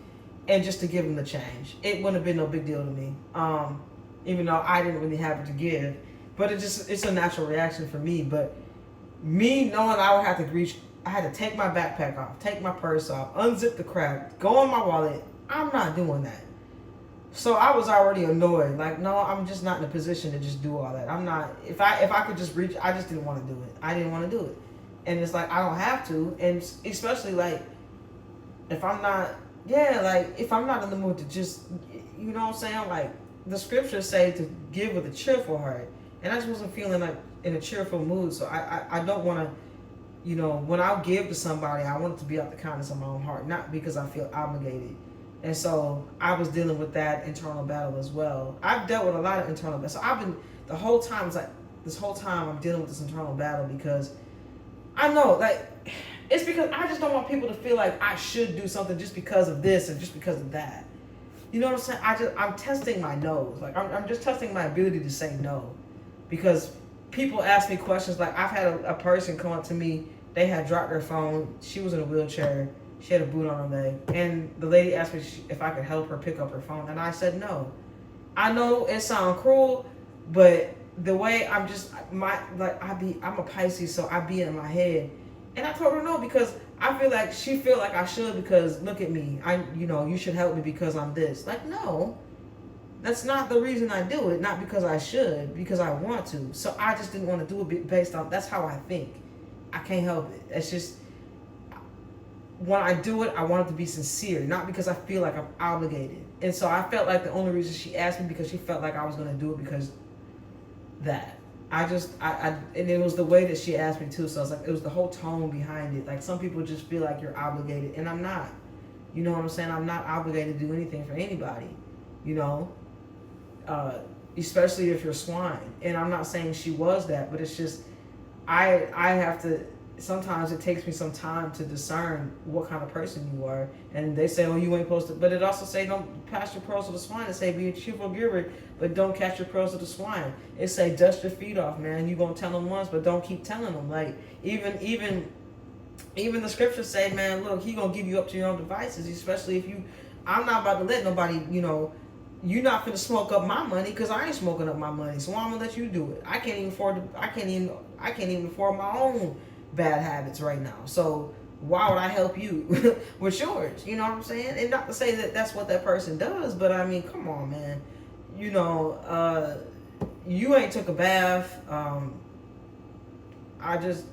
and just to give him the change. It wouldn't have been no big deal to me, even though I didn't really have it to give. But it's a natural reaction for me. But me knowing I would have to reach, I had to take my backpack off, take my purse off, unzip the crap, go in my wallet. I'm not doing that. So I was already annoyed. Like, no, I'm just not in a position to just do all that. I'm not. If I could just reach, I just didn't want to do it. I didn't want to do it, and it's like I don't have to. And especially like if I'm not, if I'm not in the mood to just, you know what I'm saying? Like the scriptures say to give with a cheerful heart, and I just wasn't feeling like in a cheerful mood. So I don't want to, when I'll give to somebody, I want it to be out the kindness of my own heart, not because I feel obligated. And so I was dealing with that internal battle as well. I've dealt with a lot of internal battle. So I've been, the whole time, it's like, this whole time I'm dealing with this internal battle because I know, like, it's because I just don't want people to feel like I should do something just because of this and just because of that. You know what I'm saying? I'm testing my nose. Like, I'm just testing my ability to say no. Because people ask me questions. Like, I've had a person come up to me. They had dropped their phone. She was in a wheelchair. She had a boot on her leg, and the lady asked me if I could help her pick up her phone, and I said no. I know it sounds cruel, but the way I'm a Pisces, so I be in my head, and I told her no because I feel like she feel like I should because look at me, you should help me because I'm this. Like, no, that's not the reason I do it. Not because I should, because I want to. So I just didn't want to do it based on that's how I think. I can't help it. It's just. When I do it, I want it to be sincere, not because I feel like I'm obligated. And so I felt like the only reason she asked me because she felt like I was going to do it because that. And it was the way that she asked me too. So it's like, it was the whole tone behind it. Like some people just feel like you're obligated and I'm not. You know what I'm saying? I'm not obligated to do anything for anybody, especially if you're swine. And I'm not saying she was that, but it's just, I have to, sometimes it takes me some time to discern what kind of person you are. And they say, oh, you ain't supposed to, but it also say don't pass your pearls to the swine. It say be a cheerful giver, but don't catch your pearls to the swine. It say dust your feet off, man. You gonna tell them once, but don't keep telling them. Like even the scriptures say, man, look, he gonna give you up to your own devices, especially if you I'm not about to let nobody, you're not finna smoke up my money because I ain't smoking up my money. So I'm gonna let you do it. I can't even afford my own bad habits right now. So why would I help you with yours? You know what I'm saying? And not to say that that's what that person does, but I mean, come on, man. You ain't took a bath.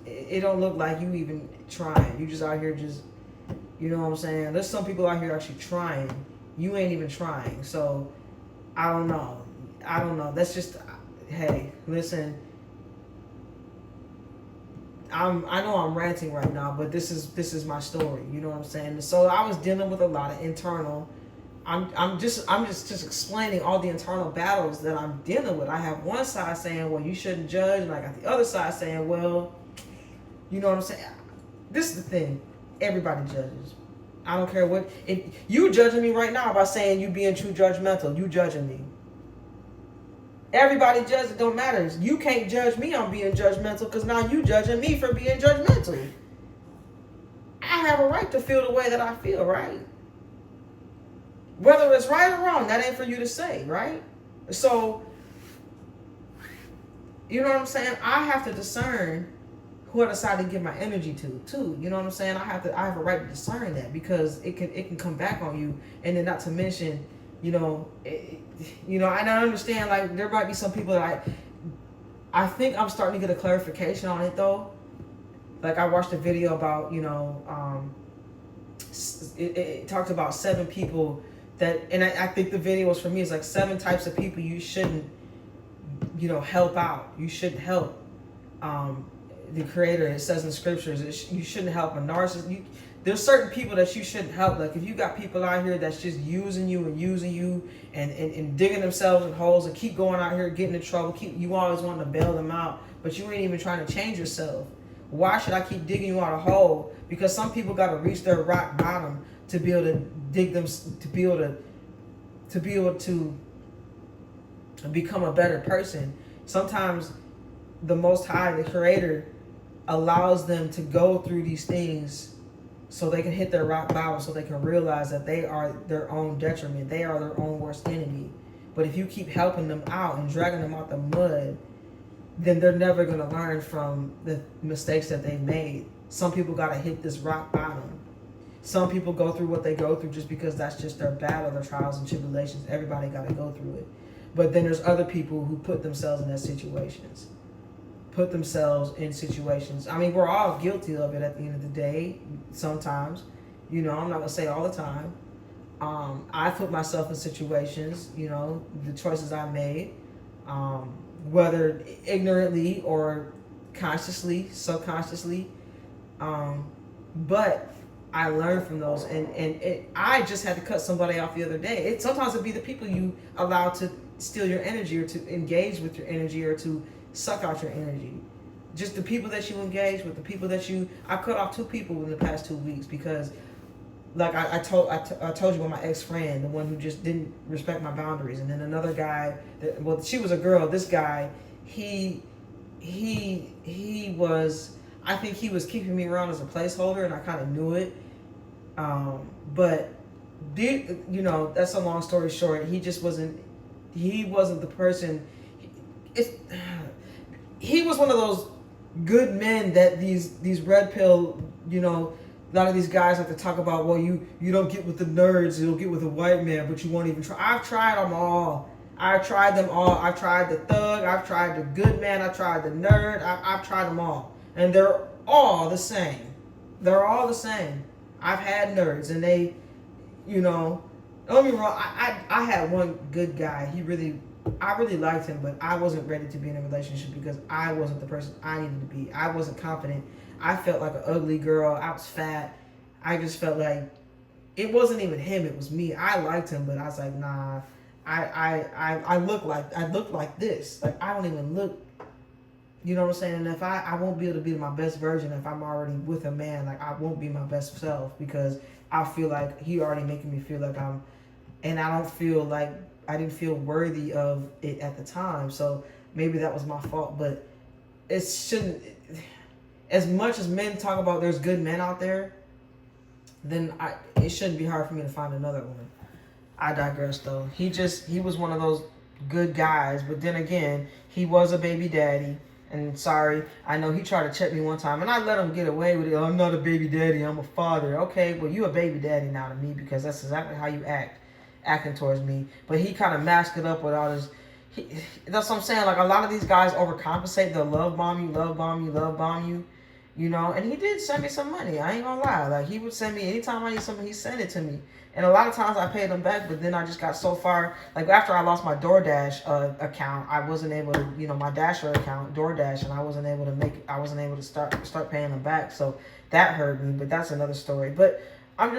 It don't look like you even trying. You just out here just, you know what I'm saying? There's some people out here actually trying. You ain't even trying. So I don't know. That's just, hey, listen. I know I'm ranting right now, but this is my story. You know what I'm saying? So I was dealing with a lot of internal. I'm just explaining all the internal battles that I'm dealing with. I have one side saying, well, you shouldn't judge, and I got the other side saying, well, you know what I'm saying? This is the thing. Everybody judges. I don't care what. If you judging me right now by saying you being too judgmental, you judging me. Everybody judges. It don't matter. You can't judge me on being judgmental because now you judging me for being judgmental. I have a right to feel the way that I feel, right? Whether it's right or wrong, that ain't for you to say, right? So, you know what I'm saying? I have to discern who I decide to give my energy to, too. You know what I'm saying? I have a right to discern that because it can come back on you, and then not to mention, and I understand like there might be some people that I think I'm starting to get a clarification on it though. Like I watched a video about it talked about 7 people that, and I think the video was for me. It's like 7 types of people you shouldn't help out. You shouldn't help. The creator, it says in scriptures, you shouldn't help a narcissist. There's certain people that you shouldn't help. Like if you got people out here that's just using you and digging themselves in holes and keep going out here getting in trouble, you always want to bail them out, but you ain't even trying to change yourself. Why should I keep digging you out a hole? Because some people got to reach their rock bottom to be able to dig them, to be able to become a better person. Sometimes the Most High, the Creator, allows them to go through these things so they can hit their rock bottom, so they can realize that they are their own detriment. They are their own worst enemy. But if you keep helping them out and dragging them out the mud, then they're never going to learn from the mistakes that they've made. Some people got to hit this rock bottom. Some people go through what they go through just because that's just their battle, their trials and tribulations. Everybody got to go through it. But then there's other people who put themselves in those situations. I mean, we're all guilty of it at the end of the day, sometimes. I'm not going to say all the time. I put myself in situations, the choices I made, whether ignorantly or consciously, subconsciously. But I learned from those, and I just had to cut somebody off the other day. Sometimes it'd be the people you allow to steal your energy or to engage with your energy or to suck out your energy. Just the people that you engage with, the people that I cut off 2 people in the past 2 weeks because, like I told you about my ex-friend, the one who just didn't respect my boundaries, and then another guy she was a girl. This guy, he was, I think he was keeping me around as a placeholder, and I kind of knew it. But that's a long story short. He wasn't the person. He was one of those good men that these red pill, a lot of these guys like to talk about, well, you don't get with the nerds, you'll get with a white man, but you won't even try. I've tried them all. I've tried them all. I've tried the thug, I've tried the good man, I've tried the nerd, I've tried them all. And they're all the same. They're all the same. I've had nerds and they, don't get me wrong, I had one good guy. I really liked him, but I wasn't ready to be in a relationship because I wasn't the person I needed to be. I wasn't confident. I felt like an ugly girl. I was fat. I just felt like it wasn't even him. It was me. I liked him, but I was like, nah. I look like this. Like I don't even look. You know what I'm saying? And if I won't be able to be my best version if I'm already with a man. Like I won't be my best self because I feel like he already making me feel like and I don't feel like. I didn't feel worthy of it at the time, so maybe that was my fault, but it shouldn't, as much as men talk about there's good men out there, then it shouldn't be hard for me to find another one. I digress though. He was one of those good guys, but then again, he was a baby daddy. And sorry, I know he tried to check me one time, and I let him get away with it. I'm not a baby daddy, I'm a father. Okay, well you a baby daddy now to me because that's exactly how you acting towards me. But he kind of masked it up with all this. That's what I'm saying. Like a lot of these guys overcompensate. They'll love bomb you, love bomb you, love bomb you. You know, and he did send me some money. I ain't gonna lie. Like he would send me anytime I need something, he sent it to me. And a lot of times I paid him back, but then I just got so far. Like after I lost my DoorDash account, I wasn't able to, my Dasher account, DoorDash, and I wasn't able to start paying them back. So that hurt me, but that's another story. But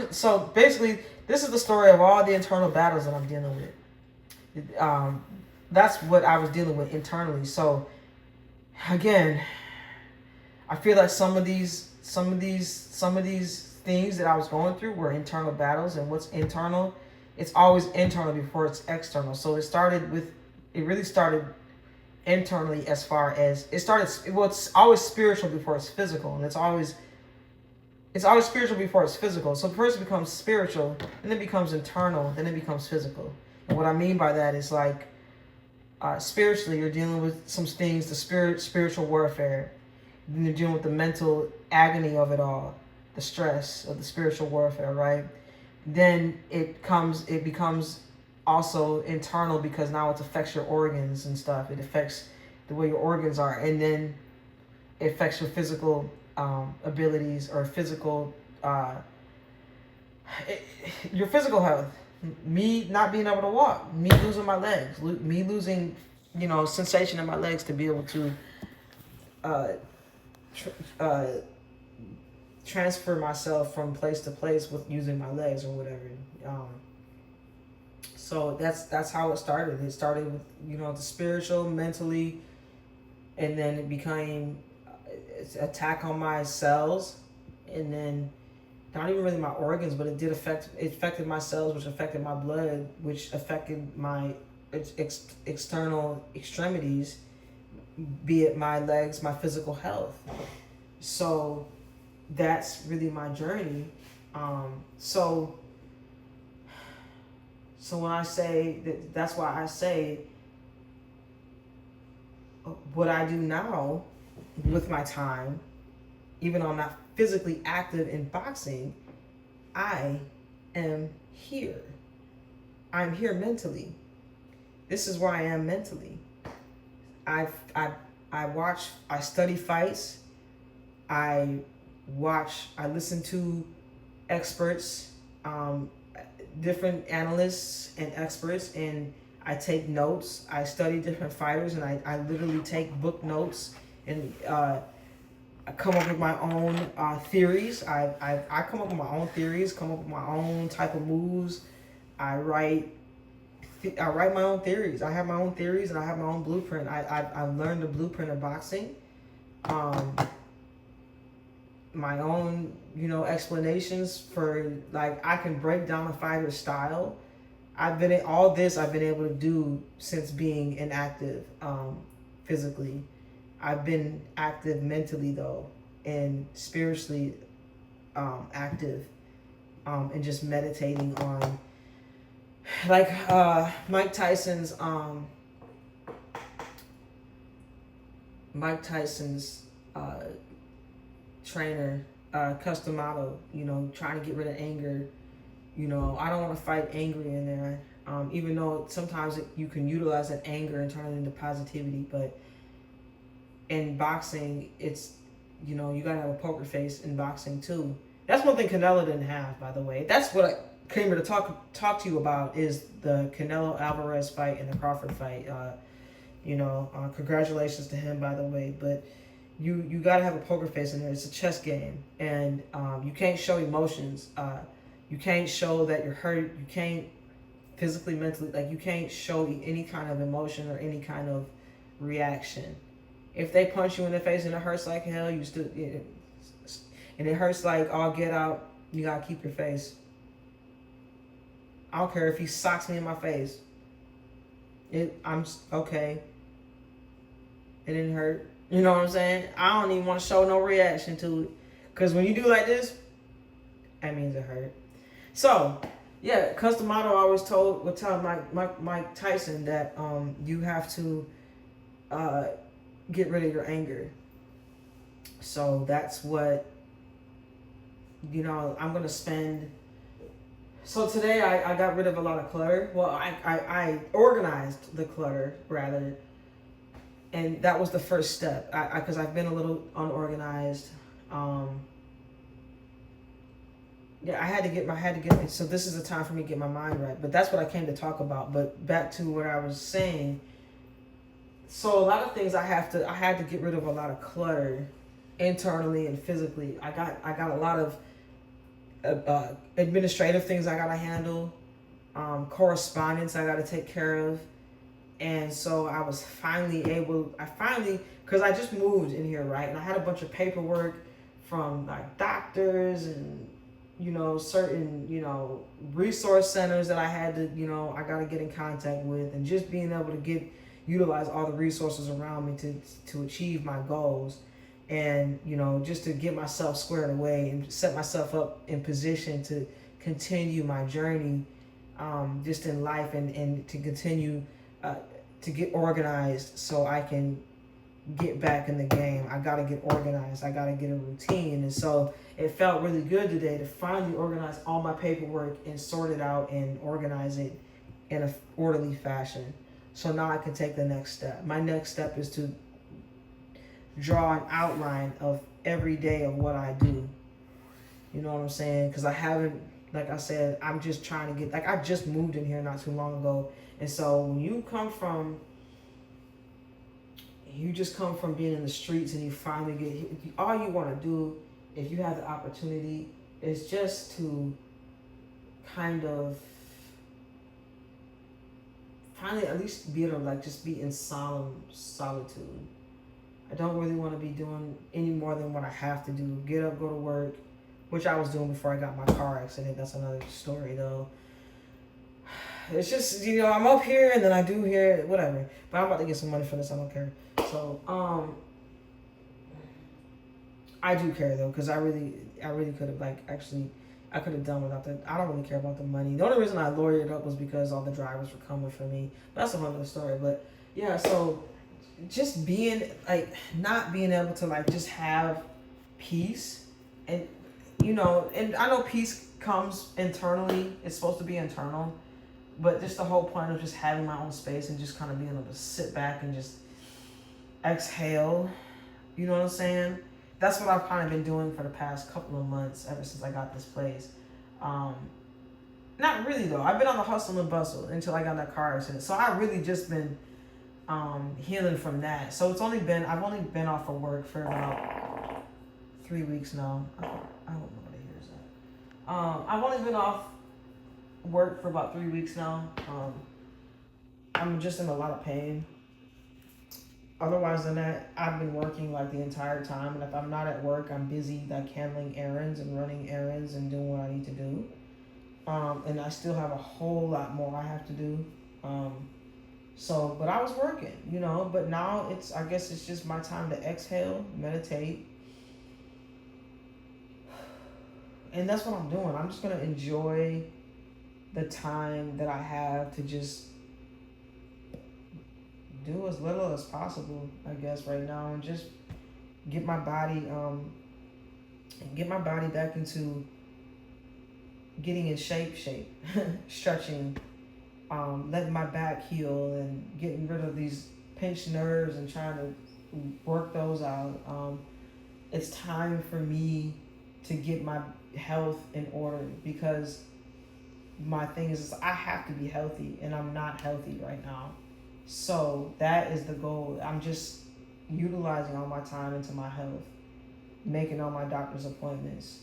so basically this is the story of all the internal battles that I'm dealing with. That's what I was dealing with internally. So again, I feel like some of these things that I was going through were internal battles, and what's internal, it's always internal before it's external. So it really started internally as far as it's always spiritual before it's physical, and it's always spiritual before it's physical. So first it becomes spiritual, then it becomes internal, then it becomes physical. And what I mean by that is like spiritually, you're dealing with some things, the spiritual warfare. Then you're dealing with the mental agony of it all, the stress of the spiritual warfare, right? Then it becomes also internal because now it affects your organs and stuff. It affects the way your organs are, and then it affects your physical abilities or your physical health. Me not being able to walk, me losing my legs, me losing, sensation in my legs to be able to transfer myself from place to place with using my legs or whatever. So that's how it started. It started with the spiritual, mentally, and then it became attack on my cells, and then not even really my organs, but it affected my cells, which affected my blood, which affected my external extremities, be it my legs, my physical health. So that's really my journey. So when I say that's why I say what I do now with my time, even though I'm not physically active in boxing, I am here. I'm here mentally. This is where I am mentally. I study fights. I listen to experts, different analysts and experts, and I take notes. I study different fighters, and I literally take book notes, and I come up with my own theories. I come up with my own theories, come up with my own type of moves. I write my own theories. I have my own theories, and I have my own blueprint. I learned the blueprint of boxing. My own, explanations for, like, I can break down a fighter's style. I've been able to do since being inactive physically. I've been active mentally though, and spiritually active, and just meditating on, like Mike Tyson's trainer, Cus D'Amato, trying to get rid of anger. I don't want to fight angry in there, even though sometimes you can utilize that anger and turn it into positivity. But in boxing, it's, you got to have a poker face in boxing too. That's one thing Canelo didn't have, by the way. That's what I came here to talk to you about, is the Canelo Alvarez fight and the Crawford fight. Congratulations to him, by the way. But you got to have a poker face in there. It's a chess game, and you can't show emotions. You can't show that you're hurt. You can't physically, mentally, like, you can't show any kind of emotion or any kind of reaction. If they punch you in the face and it hurts like hell, and it hurts like all get out, you gotta keep your face. I don't care if he socks me in my face. I'm okay. It didn't hurt. You know what I'm saying? I don't even want to show no reaction to it, because when you do like this, that means it hurt. So Yeah, Cus D'Amato always would tell Mike Tyson that you have to uh, get rid of your anger. So that's what, I'm gonna spend. So today I got rid of a lot of clutter. Well, I organized the clutter rather, and that was the first step. Because I've been a little unorganized. Yeah, I had to get. So this is the time for me to get my mind right. But that's what I came to talk about. But back to what I was saying. So a lot of things I had to get rid of a lot of clutter, internally and physically. I got a lot of administrative things I gotta handle, correspondence I gotta take care of, and so I was because I just moved in here, right, and I had a bunch of paperwork from like doctors and certain resource centers that I had to I gotta get in contact with, and just being able to utilize all the resources around me to achieve my goals. And just to get myself squared away and set myself up in position to continue my journey, just in life, and to continue to get organized so I can get back in the game. I gotta get organized. I gotta get a routine. And so it felt really good today to finally organize all my paperwork and sort it out and organize it in an orderly fashion. So now I can take the next step. My next step is to draw an outline of every day of what I do. You know what I'm saying? Because I haven't, like I said, I'm just trying to get, I just moved in here not too long ago. And so when you just come from being in the streets and you finally all you want to do, if you have the opportunity, is just to kind of finally at least be able to just be in solemn solitude. I don't really want to be doing any more than what I have to do. Get up, go to work, which I was doing before I got my car accident. That's another story, though. It's just, I'm up here and then I do here, whatever. But I'm about to get some money for this. I don't care. So, I do care, though, because I really could have, I could have done without I don't really care about the money. The only reason I lawyered up was because all the drivers were coming for me. But that's a whole other story. But, yeah, so just being not being able to just have peace, and and I know peace comes internally. It's supposed to be internal, but just the whole point of just having my own space and just kind of being able to sit back and just exhale, you know what I'm saying? That's what I've kind of been doing for the past couple of months, ever since I got this place. Not really though. I've been on the hustle and bustle until I got that car accident, so I really just been healing from that. So I've only been off of work for about 3 weeks now. I hope nobody hears that. I've only been off work for about 3 weeks now. I'm just in a lot of pain. Otherwise than that, I've been working the entire time, and if I'm not at work, I'm busy handling errands and running errands and doing what I need to do. And I still have a whole lot more I have to do. But I was working, but now I guess it's just my time to exhale, meditate. And that's what I'm doing. I'm just going to enjoy the time that I have to just do as little as possible, I guess, right now, and just get my body back into getting in shape, stretching, letting my back heal and getting rid of these pinched nerves and trying to work those out. It's time for me to get my health in order, because my thing is I have to be healthy, and I'm not healthy right now. So that is the goal. I'm just utilizing all my time into my health, making all my doctor's appointments.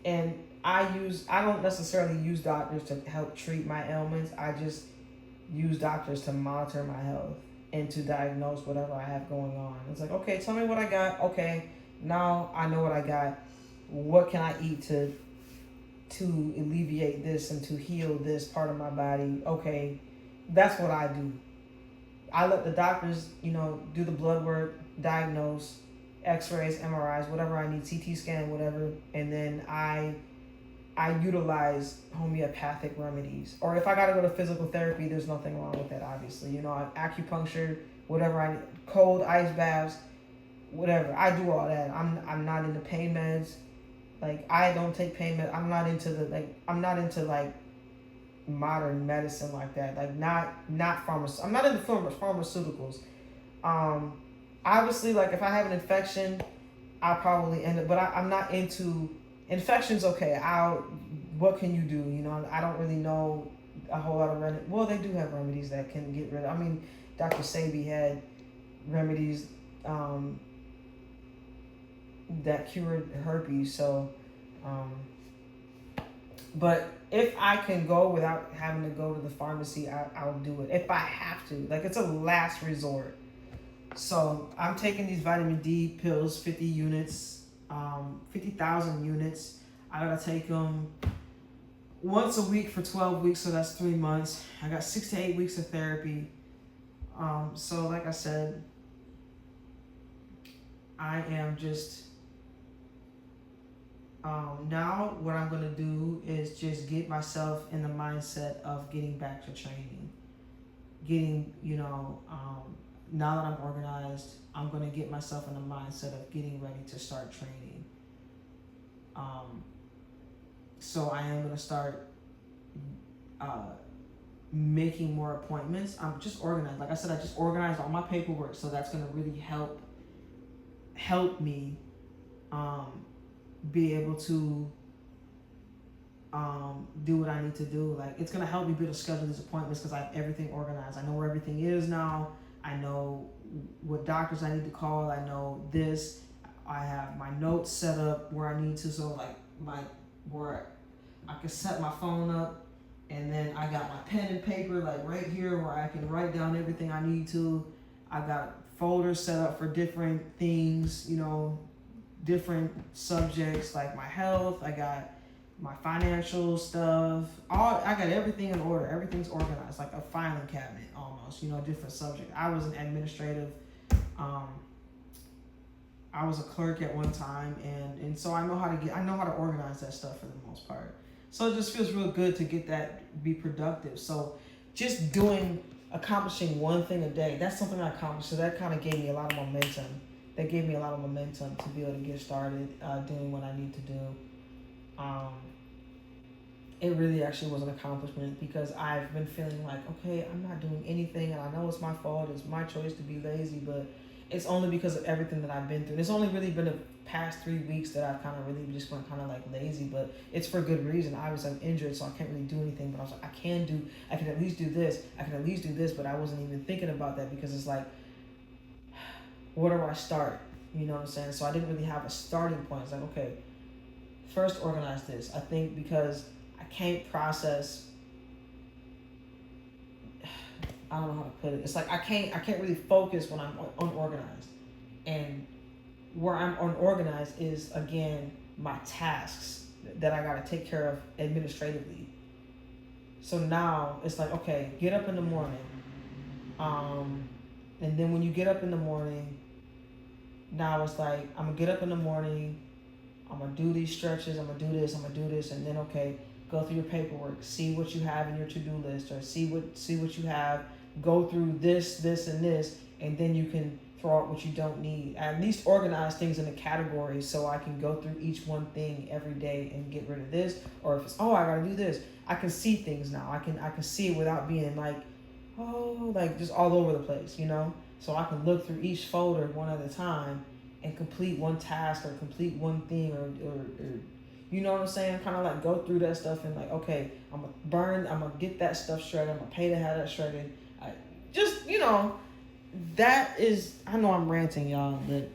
And I don't necessarily use doctors to help treat my ailments. I just use doctors to monitor my health and to diagnose whatever I have going on. It's okay, tell me what I got. Okay, now I know what I got. What can I eat to alleviate this and to heal this part of my body? Okay, that's what I do. I let the doctors, do the blood work, diagnose, x-rays, MRIs, whatever I need, CT scan, whatever. And then I I utilize homeopathic remedies. Or if I gotta go to physical therapy, there's nothing wrong with that, obviously. You know, acupuncture, whatever I need, cold ice baths, whatever. I do all that. I'm not into pain meds. Like, I don't take pain meds. I'm not into I'm not into like modern medicine like that. Like, not I'm not into pharmaceuticals. Obviously, like, if I have an infection, I'll probably end up, but I'm not into infections. Okay, what can you do? You know, I don't really know a whole lot of remedies. Well, they do have remedies that can get rid of. I mean, Dr. Sebi had remedies that cured herpes. So, but if I can go without having to go to the pharmacy, I'll do it. If I have to, like, it's a last resort. So I'm taking these vitamin D pills, 50 units, 50,000 units. I gotta take them once a week for 12 weeks, so that's 3 months. I got 6 to 8 weeks of therapy. So like I said, I am just, now what I'm gonna do is just get myself in the mindset of getting back to training. Now that I'm organized, I'm gonna get myself in the mindset of getting ready to start training. So I am gonna start making more appointments. I'm just organized. Like I said, I just organized all my paperwork, so that's gonna really help me be able to do what I need to do. Like, it's gonna help me be able to schedule these appointments because I have everything organized. I know where everything is now. I know what doctors I need to call. I know this. I have my notes set up where I need to. So like where I can set my phone up, and then I got my pen and paper like right here where I can write down everything I need to. I got folders set up for different things, different subjects like my health. I got my financial stuff. I got everything in order. Everything's organized like a filing cabinet almost. Different subject. I was an administrative. I was a clerk at one time, and so I know how to organize that stuff for the most part. So it just feels real good to be productive. So just accomplishing one thing a day, that's something I accomplished. So that kind of gave me a lot of momentum. That gave me a lot of momentum to be able to get started doing what I need to do. It really actually was an accomplishment because I've been feeling like, okay, I'm not doing anything, and I know it's my fault. It's my choice to be lazy, but it's only because of everything that I've been through. It's only really been the past 3 weeks that I've kind of really just went kind of like lazy, but it's for good reason. Obviously, I'm injured, so I can't really do anything, but I was like, I can at least do this. I can at least do this, but I wasn't even thinking about that because it's like, where do I start? You know what I'm saying? So I didn't really have a starting point. It's like, okay, first organize this. I think because I can't process, I don't know how to put it. It's like I can't really focus when I'm unorganized. And where I'm unorganized is, again, my tasks that I got to take care of administratively. So now it's like, okay, get up in the morning. And then when you get up in the morning, now it's like, I'm going to get up in the morning, I'm going to do these stretches, I'm going to do this, and then, okay, go through your paperwork, see what you have in your to-do list, or see what you have, go through this, and this, and then you can throw out what you don't need. At least organize things into categories so I can go through each one thing every day and get rid of this. Or if it's, I gotta do this, I can see things now. I can see it without being like, just all over the place, So I can look through each folder one at a time and complete one task or complete one thing or you know what I'm saying? Kind of like go through that stuff and like, okay, I'm gonna get that stuff shredded. I'm gonna pay to have that shredded. That is, I know I'm ranting, y'all, but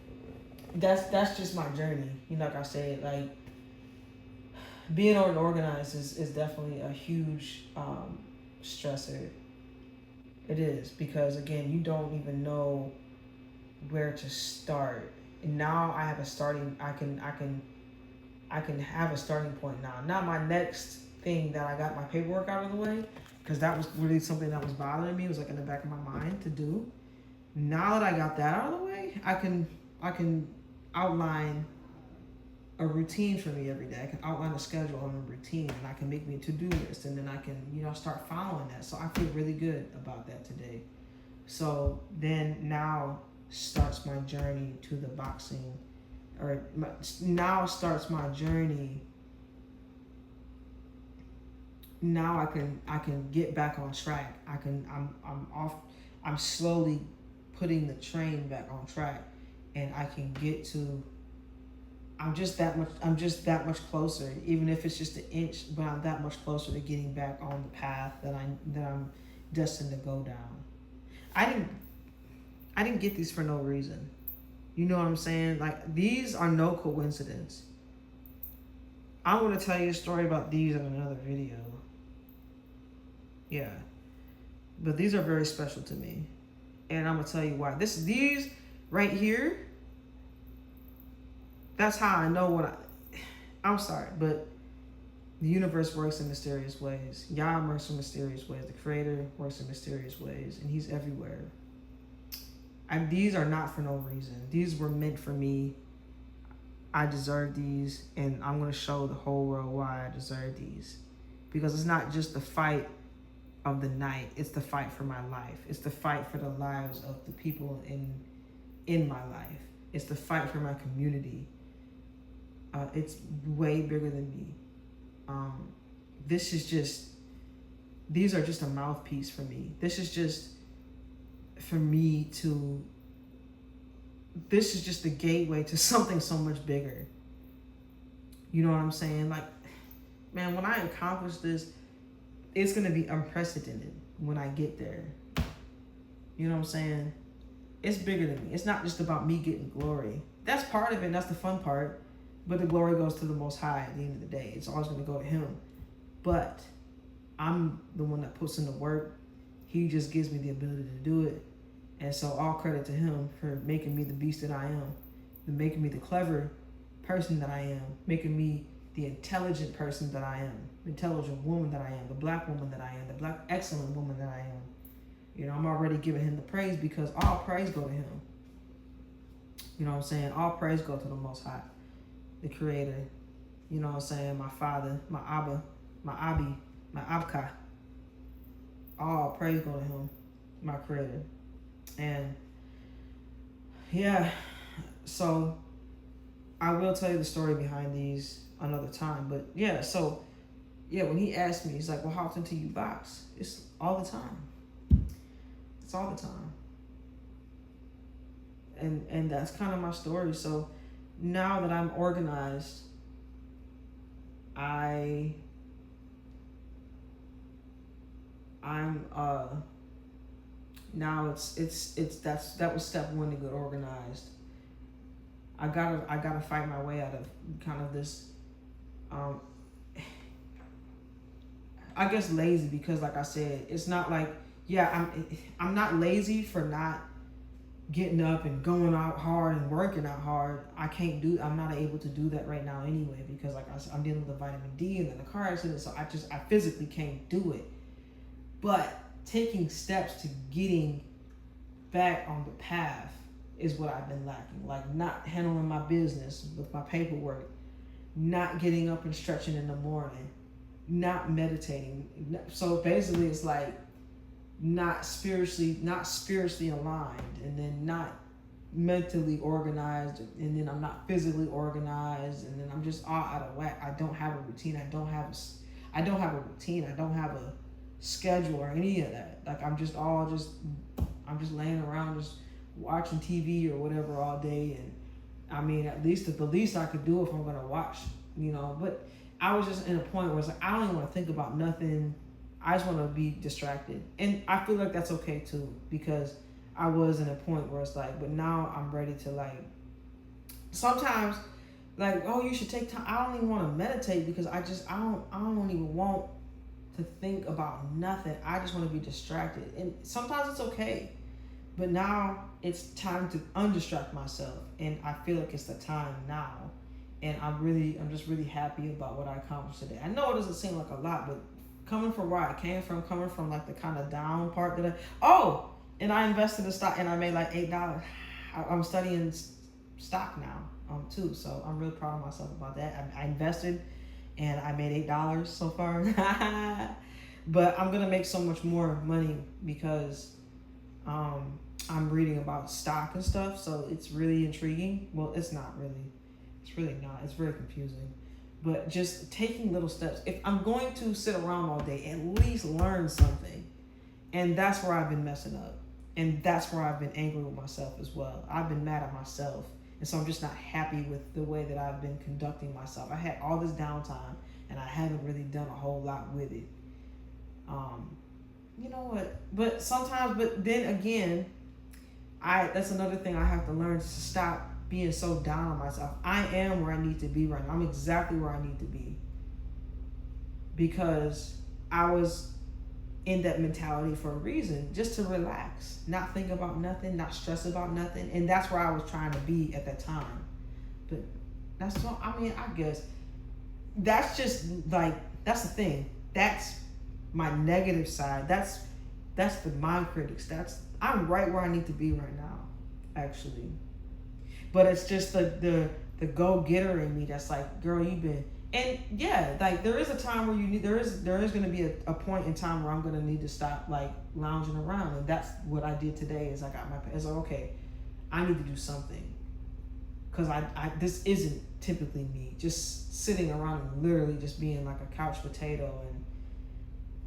that's just my journey. Like I said, like being unorganized is definitely a huge stressor. It is, because again, you don't even know where to start. And now I have a starting. I can have a starting point now. Now my next thing that I got my paperwork out of the way, because that was really something that was bothering me. It was like in the back of my mind to do. Now that I got that out of the way, I can outline a routine for me every day. I can outline a schedule and a routine, and I can make me a to-do list, and then I can, start following that. So I feel really good about that today. So then now starts my journey to the boxing, now starts my journey. Now I can get back on track. I'm slowly putting the train back on track, and I can get to. I'm just that much closer, even if it's just an inch, but I'm that much closer to getting back on the path that I'm destined to go down. I didn't get these for no reason. You know what I'm saying? Like, these are no coincidence. I want to tell you a story about these in another video. Yeah. But these are very special to me. And I'm going to tell you why. These right here, that's how I know I'm sorry, but the universe works in mysterious ways. Yah works in mysterious ways. The Creator works in mysterious ways, and He's everywhere. And these are not for no reason. These were meant for me. I deserve these, and I'm going to show the whole world why I deserve these. Because it's not just the fight of the night, it's the fight for my life. It's the fight for the lives of the people in my life. It's the fight for my community. It's way bigger than me. These are just a mouthpiece for me. This is just the gateway to something so much bigger. You know what I'm saying? Like, man, when I accomplish this, it's going to be unprecedented when I get there. You know what I'm saying? It's bigger than me. It's not just about me getting glory. That's part of it, and that's the fun part. But the glory goes to the Most High at the end of the day. It's always going to go to Him. But I'm the one that puts in the work. He just gives me the ability to do it. And so all credit to Him for making me the beast that I am, making me the clever person that I am, making me the intelligent person that I am, the intelligent woman that I am, the black woman that I am, the black excellent woman that I am. I'm already giving Him the praise, because all praise go to Him. You know what I'm saying? All praise go to the Most High, the Creator. You know what I'm saying? My Father, my Abba, my Abi, my Abka. All praise go to Him, my Creator. And yeah, so I will tell you the story behind these another time. But yeah, so yeah, when he asked me, he's like, well, how often do you box? It's all the time. It's all the time. And that's kind of my story. So now that I'm organized, I'm now that was step one to get organized. I gotta fight my way out of kind of this I guess lazy, because like I said, it's not like, yeah, I'm not lazy for not getting up and going out hard and working out hard. I'm not able to do that right now anyway, because like I'm dealing with the vitamin D and then the car accident, so I physically can't do it. But taking steps to getting back on the path is what I've been lacking. Like, not handling my business with my paperwork, not getting up and stretching in the morning, not meditating. So basically it's like not spiritually aligned, and then not mentally organized, and then I'm not physically organized, and then I'm just all out of whack. I don't have a routine. I don't have a routine. I don't have a schedule or any of that. Like, I'm just laying around just watching TV or whatever all day. And I mean, at least the least I could do if I'm gonna watch, but I was just in a point where it's like, I don't even want to think about nothing. I just want to be distracted. And I feel like that's okay too, because I was in a point where it's like, but now I'm ready to, like, sometimes, like, oh, you should take time. I don't even want to meditate, because I don't even want to think about nothing. I just want to be distracted. And sometimes it's okay, but now it's time to undistract myself, and I feel like it's the time now. And I'm just really happy about what I accomplished today. I know it doesn't seem like a lot, but coming from where I came from, coming from like the kind of down part and I invested in stock, and I made like $8. I'm studying stock now. too. So I'm really proud of myself about that. I invested and I made $8 so far. But I'm gonna make so much more money because I'm reading about stock and stuff, so it's really intriguing. Well, it's not really. It's really not. It's very confusing. But just taking little steps. If I'm going to sit around all day, at least learn something. And that's where I've been messing up. And that's where I've been angry with myself as well. I've been mad at myself. And so I'm just not happy with the way that I've been conducting myself. I had all this downtime and I haven't really done a whole lot with it. You know what? But sometimes, but then again, that's another thing I have to learn, to stop being so down on myself. I am where I need to be right now. I'm exactly where I need to be. Because I was in that mentality for a reason, just to relax, not think about nothing, not stress about nothing. And that's where I was trying to be at that time. But that's what, I mean, I guess that's just like, that's the thing. That's my negative side. That's the mind critics. I'm right where I need to be right now, actually. But it's just the go-getter in me that's like, girl, you've been, and yeah, like there is a time where there is going to be a point in time where I'm going to need to stop like lounging around, and that's what I did today. Is it's like, okay, I need to do something, because I this isn't typically me, just sitting around and literally just being like a couch potato and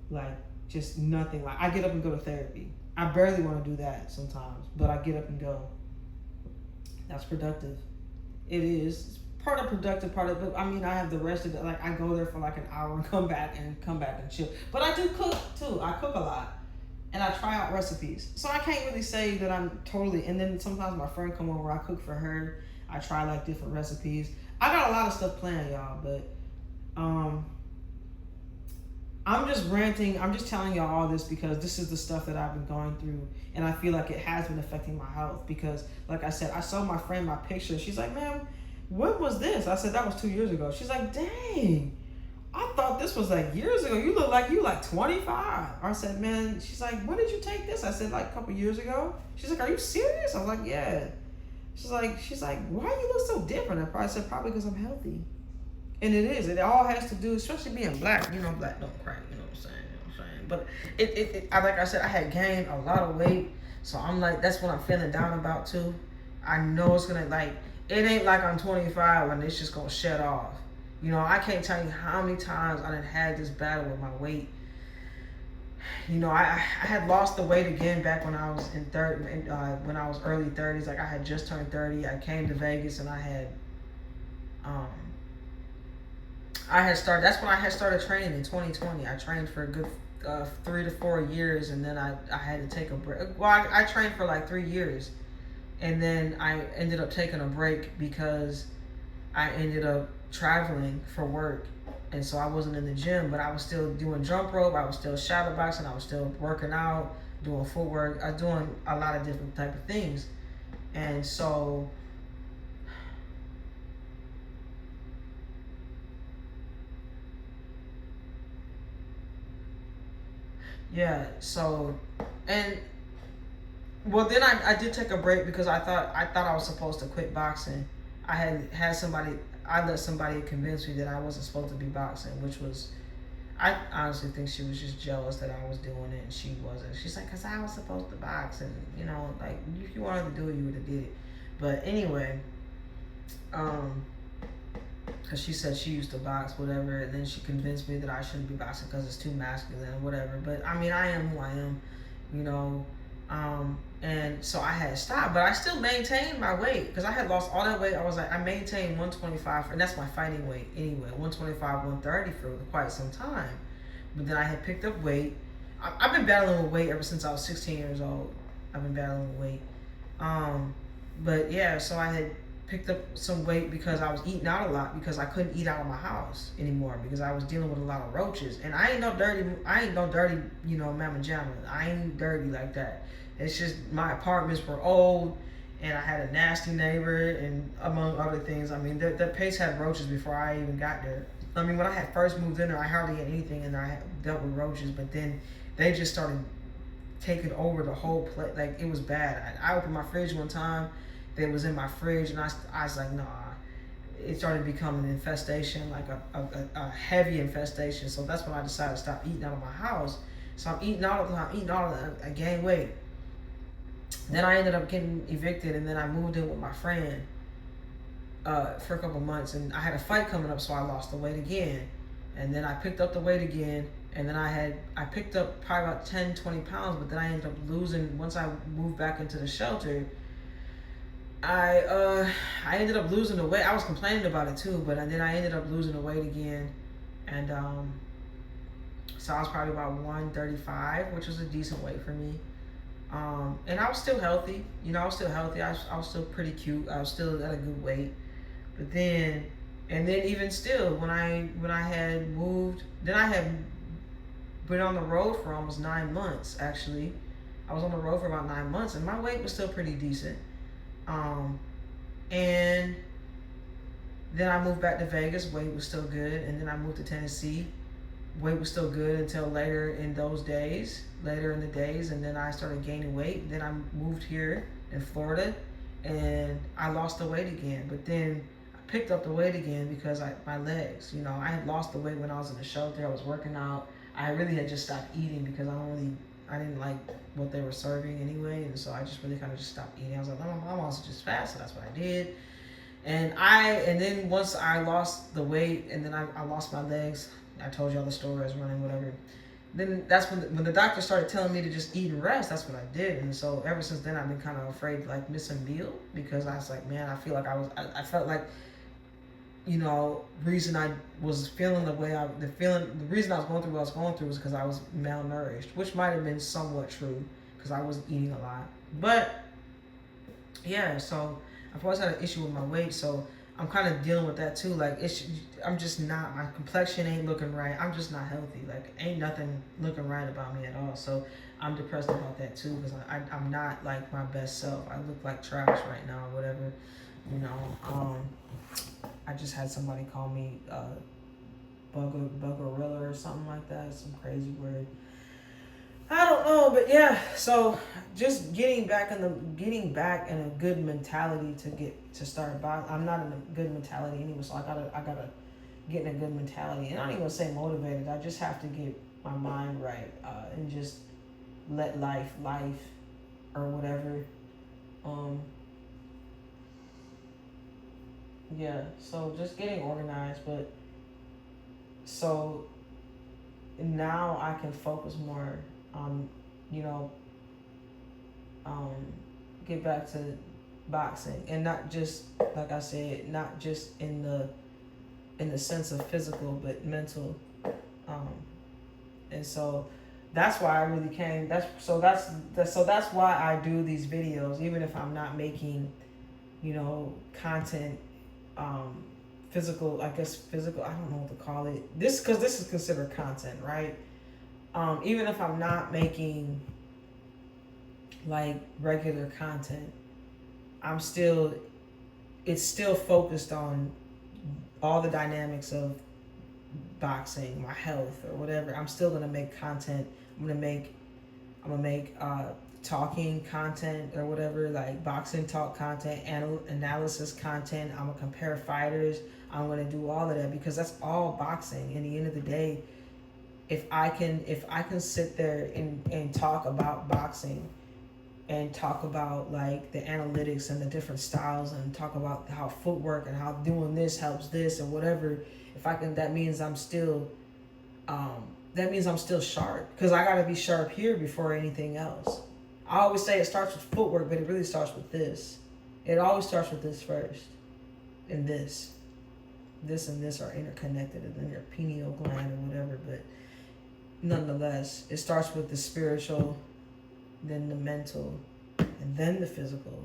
like just nothing. Like I get up and go to therapy. I barely want to do that sometimes, but I get up and go. That's productive. It is. It's part of productive, part of, but I mean, I have the rest of it. Like I go there for like an hour and come back and chill. But I do cook too. I cook a lot, and I try out recipes. So I can't really say that I'm totally. And then sometimes my friend come over, I cook for her. I try like different recipes. I got a lot of stuff planned, y'all, but I'm just ranting. I'm just telling y'all all this because this is the stuff that I've been going through, and I feel like it has been affecting my health. Because, like I said, I saw my friend my picture. She's like, "Man, when was this?" I said, "That was 2 years ago." She's like, "Dang, I thought this was like years ago. You look like you like 25." I said, "Man," she's like, "When did you take this?" I said, "Like a couple years ago." She's like, "Are you serious?" I was like, "Yeah." She's like, "Why do you look so different?" I said, "Probably because I'm healthy." And it is. It all has to do, especially being black. You know, black don't crack. You know what I'm saying? But like I said, I had gained a lot of weight. So I'm like, that's what I'm feeling down about too. I know it's gonna it ain't like I'm 25 and it's just gonna shut off. You know, I can't tell you how many times I done had this battle with my weight. You know, I had lost the weight again back when I was when I was early 30s. Like I had just turned 30. I came to Vegas and I had started. That's when I had started training in 2020. I trained for a good 3 to 4 years, and then I had to take a break. Well, I trained for like 3 years, and then I ended up taking a break because I ended up traveling for work, and so I wasn't in the gym, but I was still doing jump rope. I was still shadow boxing. I was still working out, doing footwork. I was doing a lot of different type of things, and so. Yeah, so, and, well, then I did take a break because I thought I was supposed to quit boxing. I let somebody convince me that I wasn't supposed to be boxing, which was, I honestly think she was just jealous that I was doing it and she wasn't. She's like, "'Cause I was supposed to box, and, you know, like, if you wanted to do it, you would have did it." But anyway, because she said she used to box, whatever, and then she convinced me that I shouldn't be boxing because it's too masculine, whatever. But I mean, I am who I am, you know. And so I had stopped, but I still maintained my weight because I had lost all that weight. I maintained 125, and that's my fighting weight anyway, 125, 130 for quite some time. But then I had picked up weight. I've been battling with weight ever since I was 16 years old. I've been battling with weight. But yeah, so I had picked up some weight because I was eating out a lot because I couldn't eat out of my house anymore because I was dealing with a lot of roaches. And I ain't no dirty, you know, mamma jamma. I ain't dirty like that. It's just my apartments were old and I had a nasty neighbor and among other things. I mean, the place had roaches before I even got there. I mean, when I had first moved in there, I hardly had anything and I had dealt with roaches, but then they just started taking over the whole place. Like, it was bad. I opened my fridge one time. They was in my fridge, and I was like, nah. it started becoming an infestation, like a heavy infestation. So that's when I decided to stop eating out of my house. So I'm eating all the time, eating all the time. I gained weight. Then I ended up getting evicted, and then I moved in with my friend for a couple months, and I had a fight coming up, so I lost the weight again. And then I picked up the weight again, and then I picked up probably about 10, 20 pounds, but then I ended up losing, once I moved back into the shelter, I ended up losing the weight. I was complaining about it too, but then I ended up losing the weight again, and so I was probably about 135, which was a decent weight for me. And I was still healthy. I was still healthy. I was still pretty cute. I was still at a good weight. But then, and then even still, when I had moved, then I had been on the road for almost 9 months. Actually, I was on the road for about 9 months, and my weight was still pretty decent. And then I moved back to Vegas. Weight was still good, and then I moved to Tennessee. Weight was still good until later in the days, and then I started gaining weight. Then I moved here in Florida, and I lost the weight again. But then I picked up the weight again because my legs. I had lost the weight when I was in the shelter. I was working out. I really had just stopped eating because I didn't like what they were serving anyway, and so I just really kind of just stopped eating. I was like, I'm also just fast, so that's what I did. And then once I lost the weight, and then I lost my legs. I told y'all the story. I was running, whatever. Then that's when the doctor started telling me to just eat and rest. That's what I did, and so ever since then I've been kind of afraid to like miss a meal because I was like, man, I feel like I felt like, reason I was feeling the reason I was going through what I was going through was because I was malnourished, which might have been somewhat true because I was eating a lot. But yeah, so I've always had an issue with my weight, so I'm kind of dealing with that too. Like, I'm just not, my complexion ain't looking right. I'm just not healthy. Like, ain't nothing looking right about me at all. So I'm depressed about that too because I'm not like my best self. I look like trash right now or whatever. I just had somebody call me buggerilla or something like that. Some crazy word. I don't know, but yeah. So just getting back in a good mentality to start boxing. I'm not in a good mentality anyway, so I gotta get in a good mentality. And I don't even say motivated. I just have to get my mind right and just let life or whatever. Yeah. So just getting organized, but so now I can focus more on, get back to boxing, and not just, like I said, not just in the sense of physical, but mental. And so that's why I really came. That's why I do these videos, even if I'm not making, content, physical. I don't know what to call it. Because this is considered content, right? Even if I'm not making like regular content, it's still focused on all the dynamics of boxing, my health or whatever. I'm still gonna make content. I'm gonna make talking content or whatever, like boxing talk content, analysis content. I'm gonna compare fighters. I'm gonna do all of that because that's all boxing. In the end of the day, if I can sit there and talk about boxing and talk about like the analytics and the different styles and talk about how footwork and how doing this helps this and whatever, that means I'm still sharp, because I got to be sharp here before anything else. I always say it starts with footwork, but it really starts with this. It always starts with this first, and this and this are interconnected, and then your pineal gland or whatever, but nonetheless, it starts with the spiritual, then the mental, and then the physical.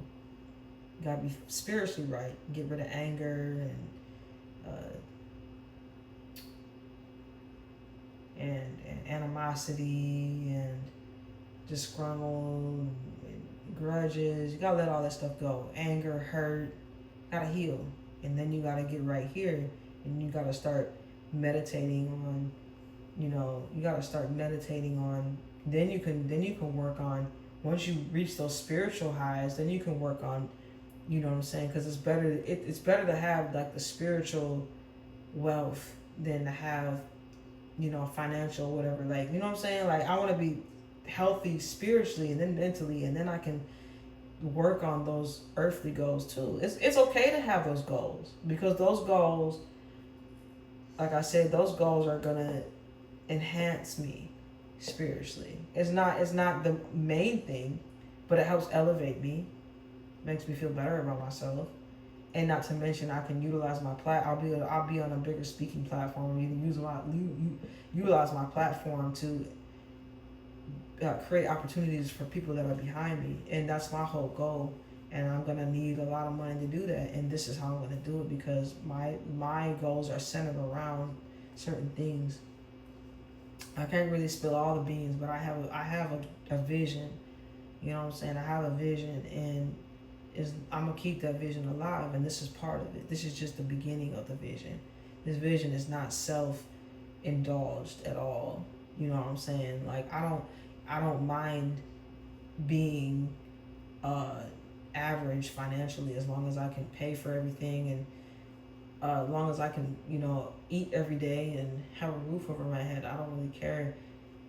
You gotta be spiritually right. Get rid of anger and animosity and disgruntled and grudges. You gotta let all that stuff go. Anger, hurt, gotta heal, and then you gotta get right here, and you gotta start meditating on. You gotta start meditating on. Then you can work on, once you reach those spiritual highs, then you can work on You know what I'm saying? Because it's better. It's better to have like the spiritual wealth than to have, financial whatever. Like, you know what I'm saying? Like, I want to be healthy spiritually and then mentally, and then I can work on those earthly goals too. It's okay to have those goals, because those goals, like I said, those goals are gonna enhance me spiritually. It's not the main thing, but it helps elevate me, makes me feel better about myself. And not to mention, I can utilize my I'll be on a bigger speaking platform. Utilize my platform to create opportunities for people that are behind me, and that's my whole goal. And I'm gonna need a lot of money to do that, and this is how I'm gonna do it, because my goals are centered around certain things. I can't really spill all the beans, but I have a vision. You know what I'm saying? I have a vision, and I'm gonna keep that vision alive, and this is part of it. This is just the beginning of the vision. This vision is not self-indulged at all. You know what I'm saying? Like, I don't mind being average financially, as long as I can pay for everything, and as long as I can, eat every day and have a roof over my head. I don't really care,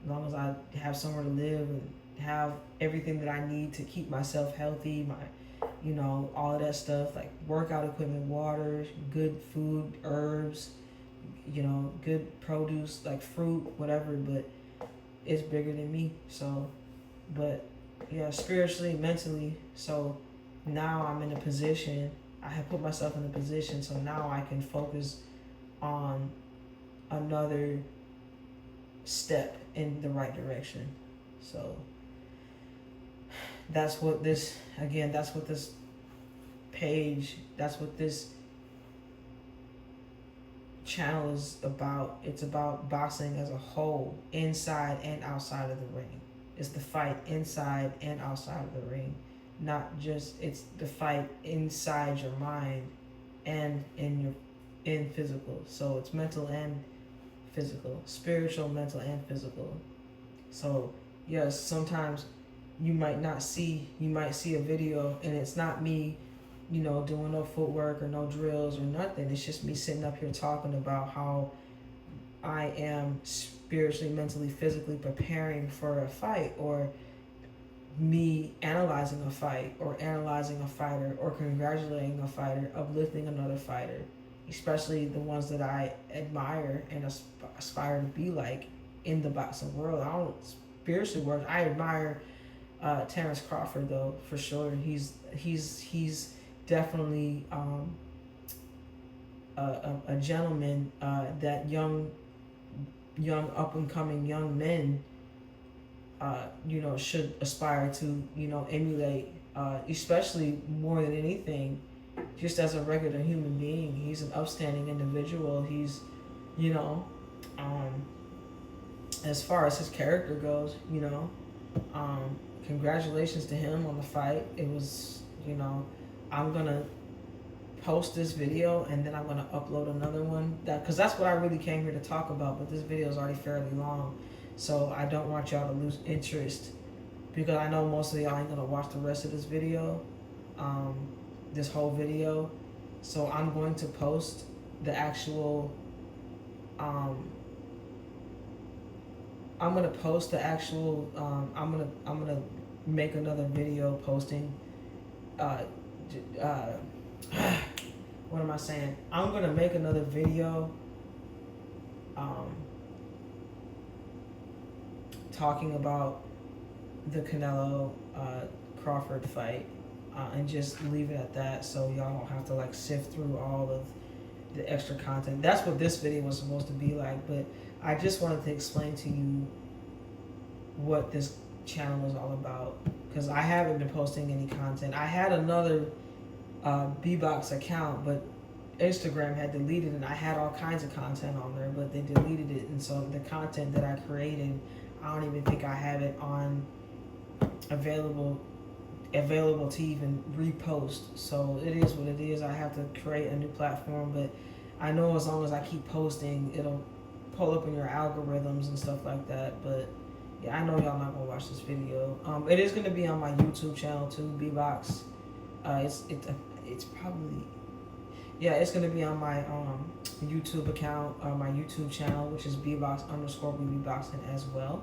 as long as I have somewhere to live and have everything that I need to keep myself healthy, all of that stuff, like workout equipment, water, good food, herbs, good produce, like fruit, whatever. But it's bigger than me. So, but yeah, spiritually, mentally. So now I'm in a position, I have put myself in a position, so now I can focus on another step in the right direction. So that's what this page, that's what this channel is about. It's about boxing as a whole, inside and outside of the ring. It's the fight inside and outside of the ring. Not just, it's the fight inside your mind and in physical. So it's mental and physical, spiritual, mental, and physical. So yes, sometimes you might see a video and it's not me, doing no footwork or no drills or nothing. It's just me sitting up here talking about how I am spiritually, mentally, physically preparing for a fight, or me analyzing a fight, or analyzing a fighter, or congratulating a fighter, uplifting another fighter, especially the ones that I admire and aspire to be like in the boxing world. I don't spiritually work. I admire Terrence Crawford, though, for sure. He's definitely a gentleman that young up and coming young men should aspire to emulate, especially more than anything, just as a regular human being. He's an upstanding individual. He's as far as his character goes, congratulations to him on the fight. It was, I'm gonna post this video and then I'm gonna upload another one, because that's what I really came here to talk about. But this video is already fairly long, so I don't want y'all to lose interest, because I know most of y'all ain't gonna watch the rest of this video, this whole video. So I'm going to post the actual I'm gonna make another video posting what am I saying? I'm gonna make another video talking about the Canelo Crawford fight, and just leave it at that, so y'all don't have to like sift through all of the extra content. That's what this video was supposed to be like, but I just wanted to explain to you what this channel is all about, because I haven't been posting any content. I had another B-Box account, but Instagram had deleted it, and I had all kinds of content on there, but they deleted it. And so the content that I created, I don't even think I have it on available to even repost. So it is what it is. I have to create a new platform, but I know as long as I keep posting, it'll pull up in your algorithms and stuff like that. But yeah, I know y'all not gonna watch this video. It is gonna be on my YouTube channel too, B-Box. it's probably, yeah, it's gonna be on my YouTube account, my YouTube channel, which is bbox_bbboxing as well.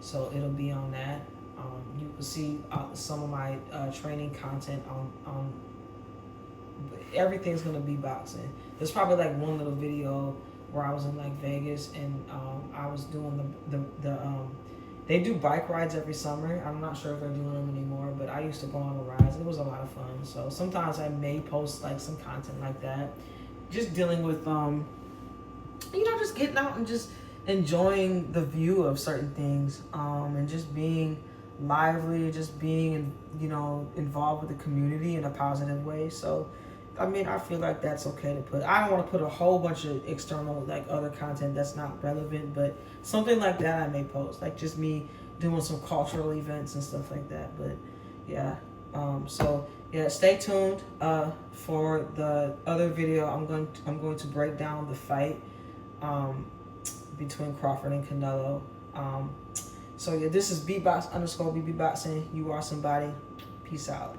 So it'll be on that. You can see some of my training content on everything's gonna be boxing. There's probably like one little video where I was in like Vegas and I was doing the they do bike rides every summer. I'm not sure if they're doing them anymore, but I used to go on the rides. It was a lot of fun. So sometimes I may post like some content like that, just dealing with just getting out and just enjoying the view of certain things, and just being lively, just being involved with the community in a positive way. So I mean, I feel like that's okay to put. I don't want to put a whole bunch of external, like, other content that's not relevant, but something like that I may post, like just me doing some cultural events and stuff like that. But yeah, so yeah, stay tuned for the other video. I'm going to break down the fight between Crawford and Canelo. So yeah, this is bbox_bbboxing. You are somebody. Peace out.